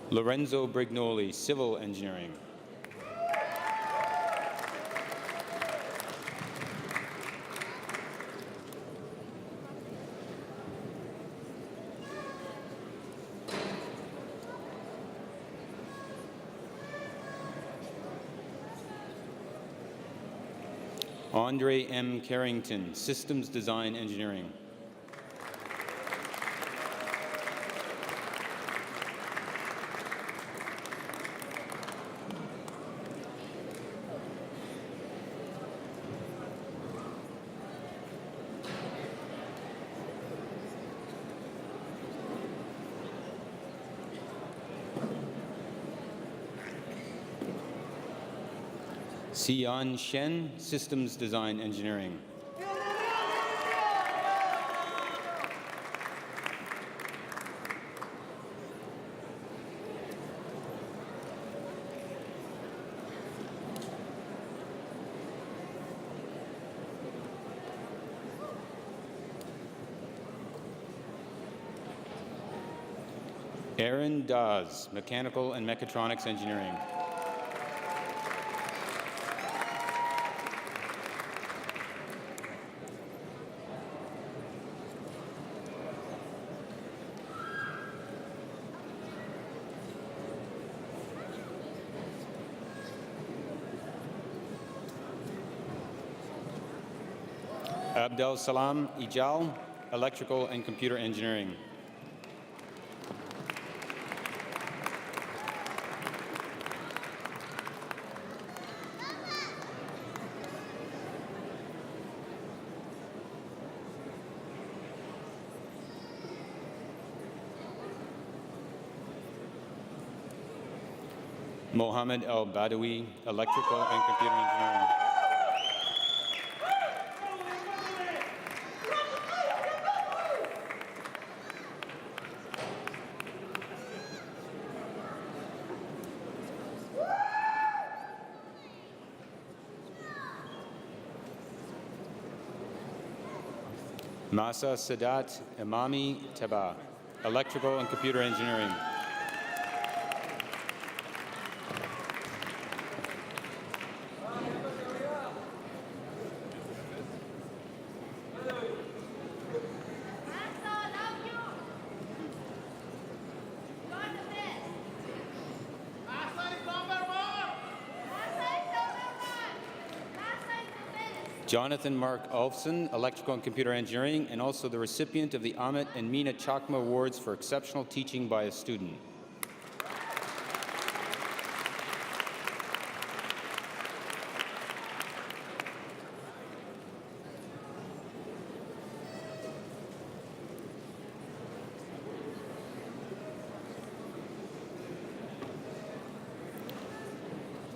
Lorenzo Brignoli, Civil Engineering. Andre M. Carrington, Systems Design Engineering. Xian Shen, Systems Design Engineering. Aaron Dawes, Mechanical and Mechatronics Engineering. Abdel Salam Ijal, Electrical and Computer Engineering. Mohammed El Badawi, Electrical and Computer Engineering. Masa Sadat Imami Taba, Electrical and Computer Engineering. Jonathan Mark Alfson, Electrical and Computer Engineering, and also the recipient of the Amit and Meena Chakma Awards for exceptional teaching by a student.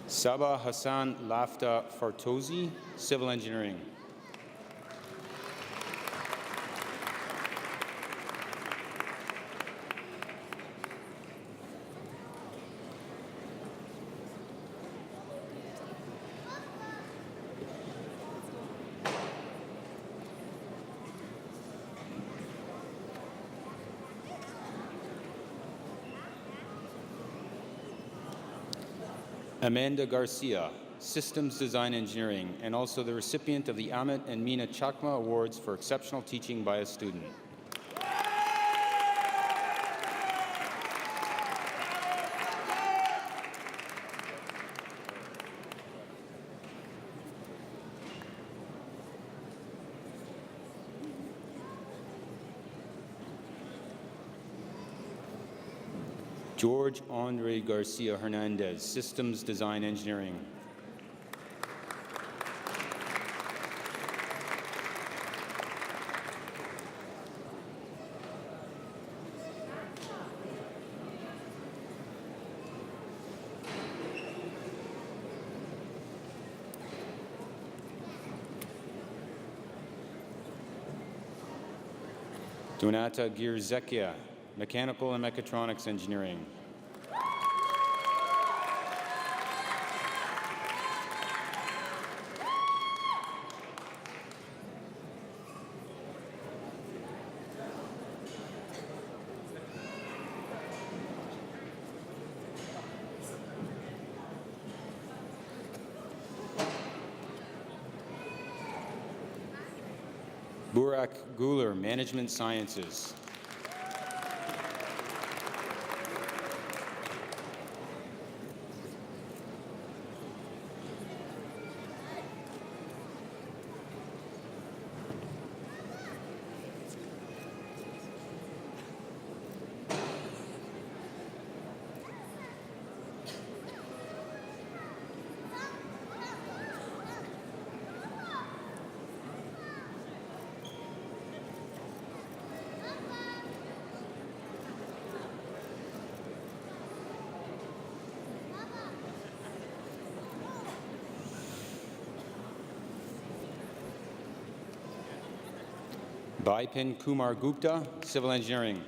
Sabah Hassan Lafta Fartozi, Civil Engineering. Amanda Garcia, Systems Design Engineering, and also the recipient of the Amit and Meena Chakma Awards for exceptional teaching by a student. George Andre Garcia Hernandez, Systems Design Engineering. Donata Girzekia, Mechanical and Mechatronics Engineering. Burak Guler, Management Sciences. Bipin Kumar Gupta, Civil Engineering.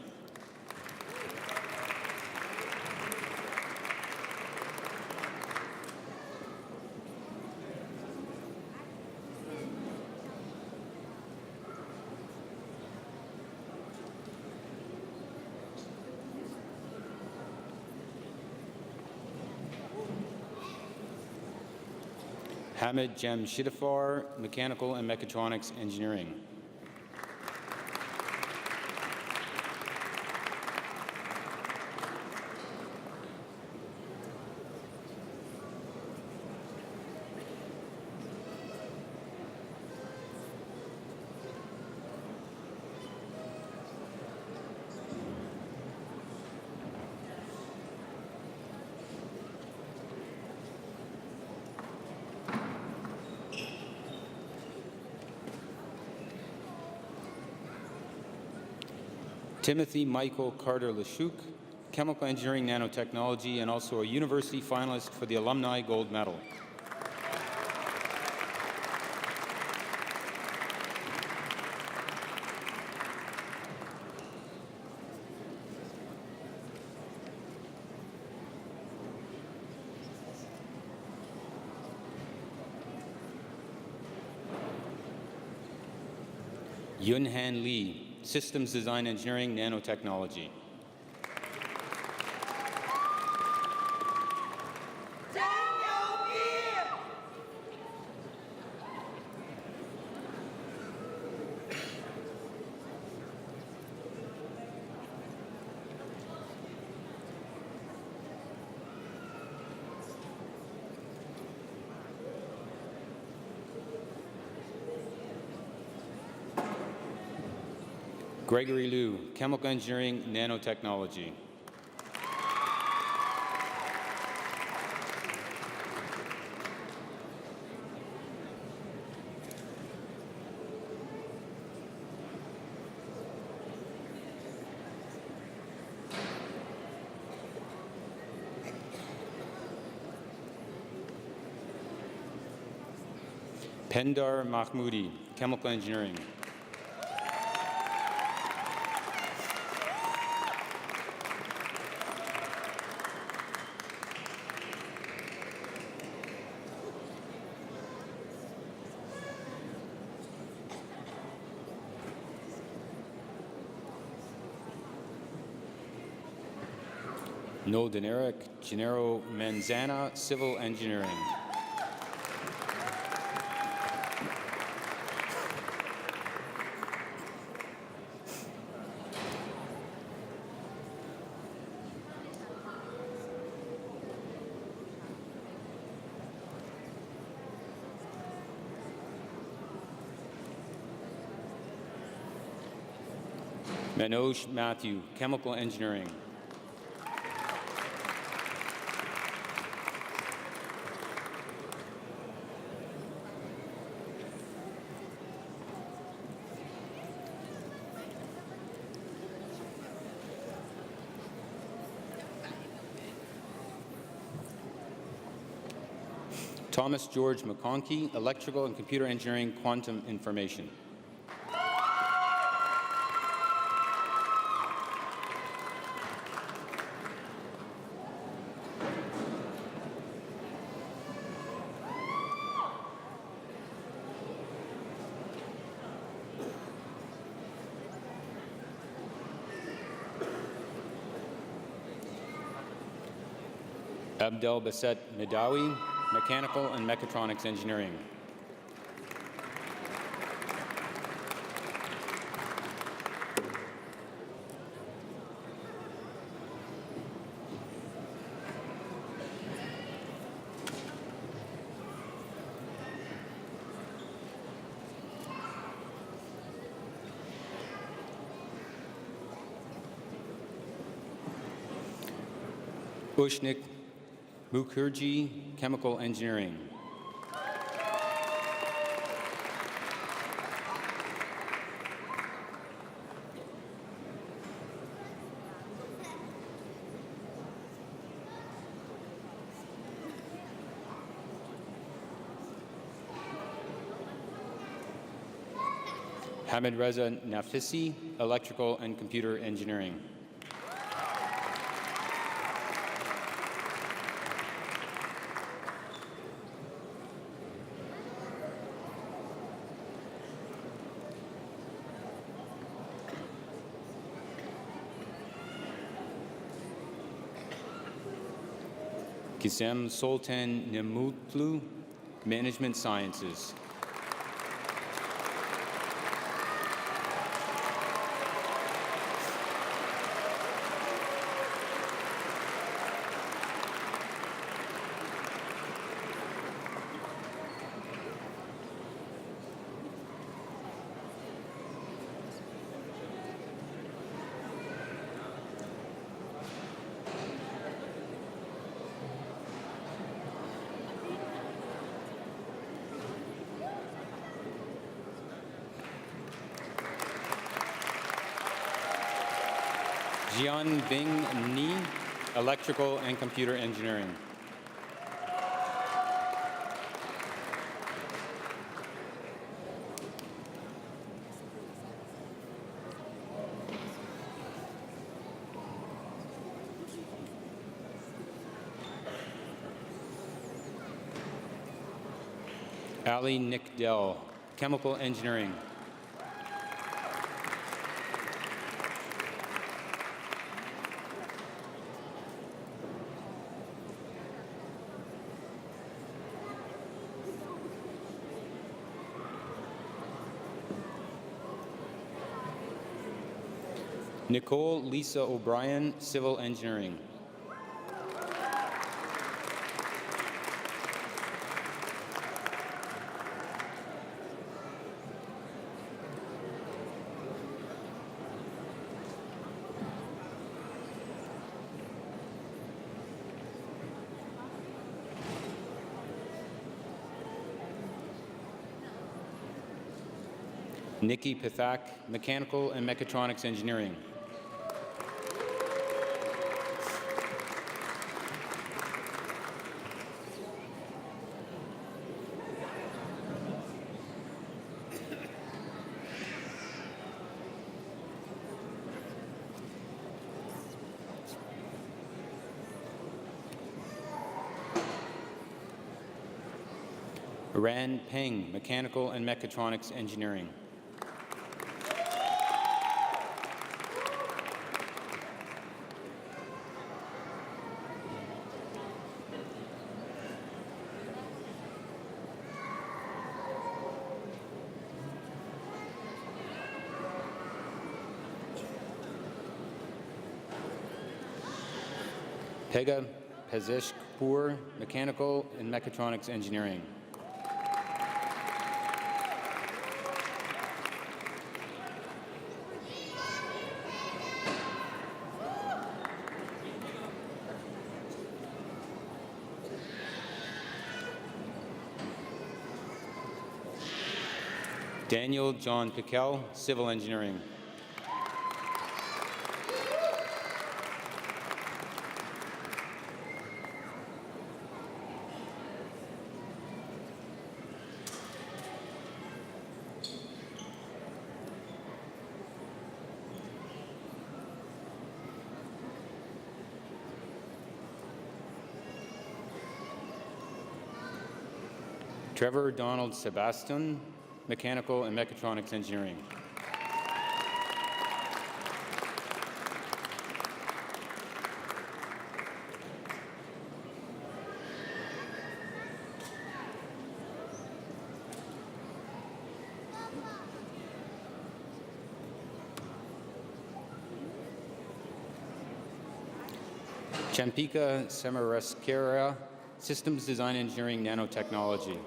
Hamid Jamshidafar, Mechanical and Mechatronics Engineering. Timothy Michael Carter-Lashuk, Chemical Engineering Nanotechnology, and also a university finalist for the Alumni Gold Medal. Yunhan Lee, Systems Design Engineering, Nanotechnology. Gregory Liu, Chemical Engineering, Nanotechnology. Pendar Mahmoudi, Chemical Engineering. No Deneric Gennaro Manzana, Civil Engineering. Manoj Matthew, Chemical Engineering. Thomas George McConkey, Electrical and Computer Engineering, Quantum Information. Abdel Baset Midawi, Mechanical and Mechatronics Engineering. Ushnik Mukherjee, Chemical Engineering. Hamid Reza Nafisi, Electrical and Computer Engineering. Kisem Sultan Nemutlu, Management Sciences. Jian Bing Ni, Electrical and Computer Engineering. Ali Nick Dell, Chemical Engineering. Nicole Lisa O'Brien, Civil Engineering. Nikki Pithak, Mechanical and Mechatronics Engineering. Ran Peng, Mechanical and Mechatronics Engineering. Pega Pezeshpur, Mechanical and Mechatronics Engineering. Daniel John Piquel, Civil Engineering. Trevor Donald Sebastian, Mechanical and Mechatronics Engineering. Champika Semareskera, Systems Design Engineering Nanotechnology.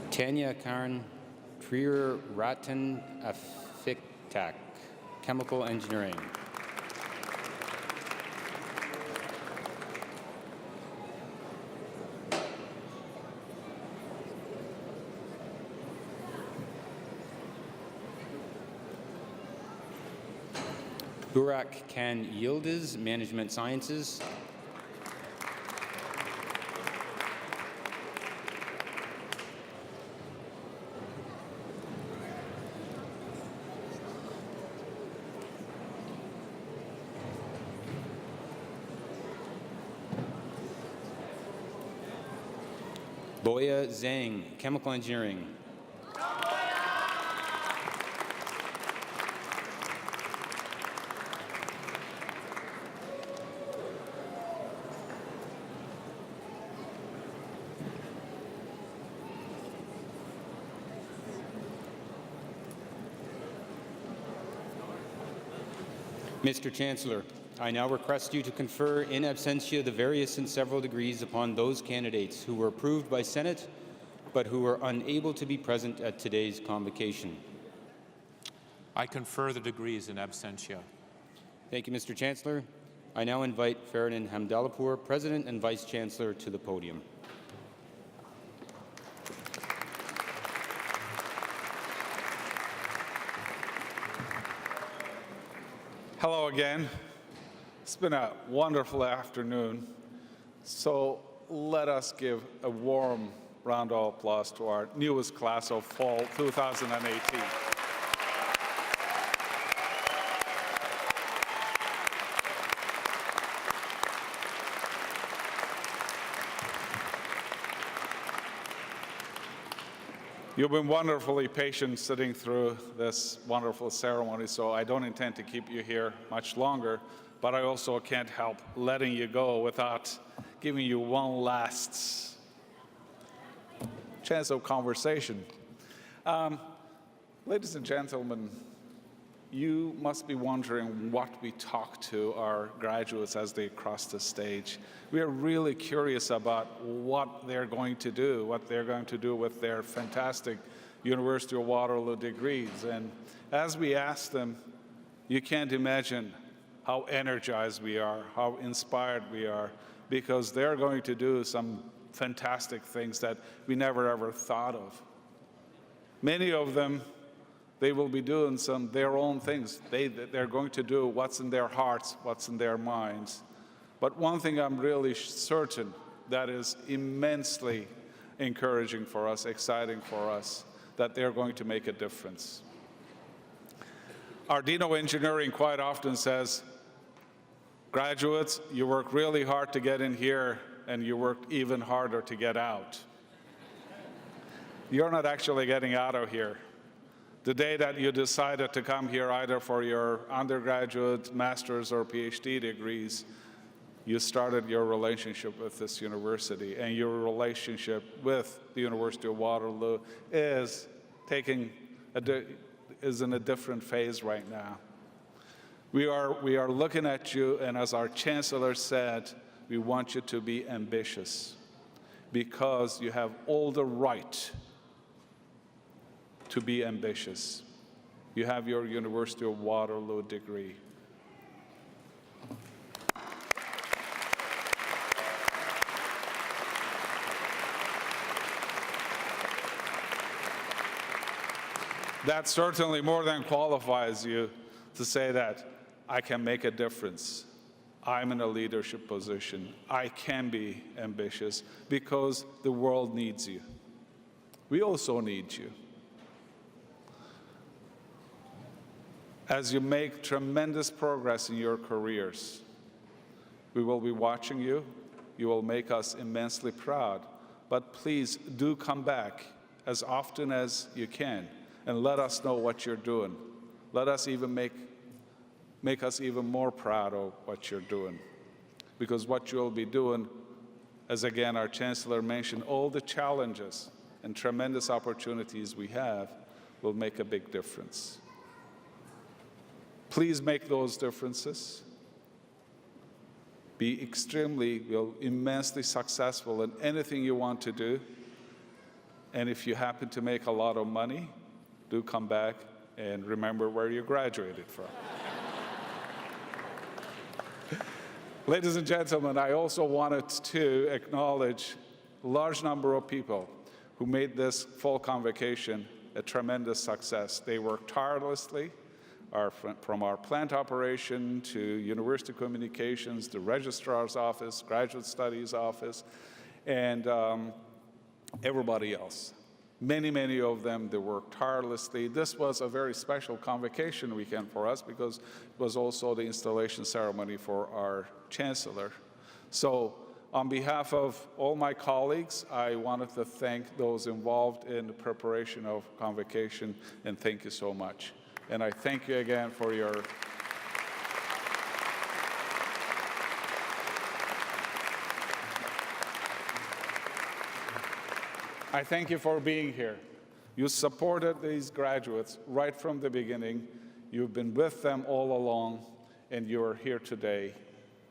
Tanya Karen Trier Ratten Afiktak, Chemical Engineering. Burak Khan Yildiz, Management Sciences. Boya Zhang, Chemical Engineering. Mr. Chancellor, I now request you to confer in absentia the various and several degrees upon those candidates who were approved by Senate but who were unable to be present at today's convocation. I confer the degrees in absentia. Thank you, Mr. Chancellor. I now invite Ferdinand Hamdalapur, President and Vice Chancellor, to the podium. Hello again. It's been a wonderful afternoon. So let us give a warm round of applause to our newest class of fall 2018. You've been wonderfully patient sitting through this wonderful ceremony, so I don't intend to keep you here much longer, but I also can't help letting you go without giving you one last chance of conversation. Ladies and gentlemen, you must be wondering what we talk to our graduates as they cross the stage. We are really curious about what they're going to do, what they're going to do with their fantastic University of Waterloo degrees. And as we ask them, you can't imagine how energized we are, how inspired we are, because they're going to do some fantastic things that we never ever thought of. Many of them, they will be doing their own things. They're going to do what's in their hearts, what's in their minds. But one thing I'm really certain that is immensely encouraging for us, exciting for us, that they're going to make a difference. Our Dean of Engineering quite often says, graduates, you work really hard to get in here, and you work even harder to get out. You're not actually getting out of here. The day that you decided to come here either for your undergraduate, master's, or PhD degrees, you started your relationship with this university, and your relationship with the University of Waterloo is in a different phase right now. We are looking at you, and as our Chancellor said, we want you to be ambitious because you have all the right to be ambitious. You have your University of Waterloo degree. That certainly more than qualifies you to say that I can make a difference. I'm in a leadership position. I can be ambitious because the world needs you. We also need you. As you make tremendous progress in your careers, we will be watching you. You will make us immensely proud. But please do come back as often as you can and let us know what you're doing. Let us even make us even more proud of what you're doing. Because what you'll be doing, as again our Chancellor mentioned, all the challenges and tremendous opportunities we have will make a big difference. Please make those differences. Be immensely successful in anything you want to do. And if you happen to make a lot of money, do come back and remember where you graduated from. Ladies and gentlemen, I also wanted to acknowledge a large number of people who made this fall convocation a tremendous success. They worked tirelessly, from our plant operation to university communications, the registrar's office, graduate studies office, and everybody else. Many, many of them, they worked tirelessly. This was a very special convocation weekend for us because it was also the installation ceremony for our Chancellor. So on behalf of all my colleagues, I wanted to thank those involved in the preparation of convocation, and thank you so much. And I thank you again for your I thank you for being here. You supported these graduates right from the beginning. You've been with them all along, and you are here today.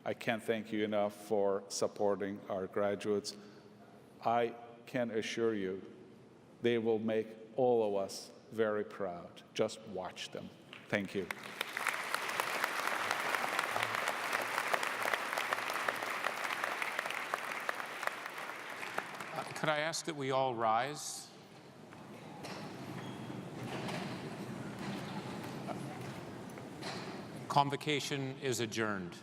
I can't thank you enough for supporting our graduates. I can assure you they will make all of us very proud. Just watch them. Thank you. Could I ask that we all rise? Convocation is adjourned.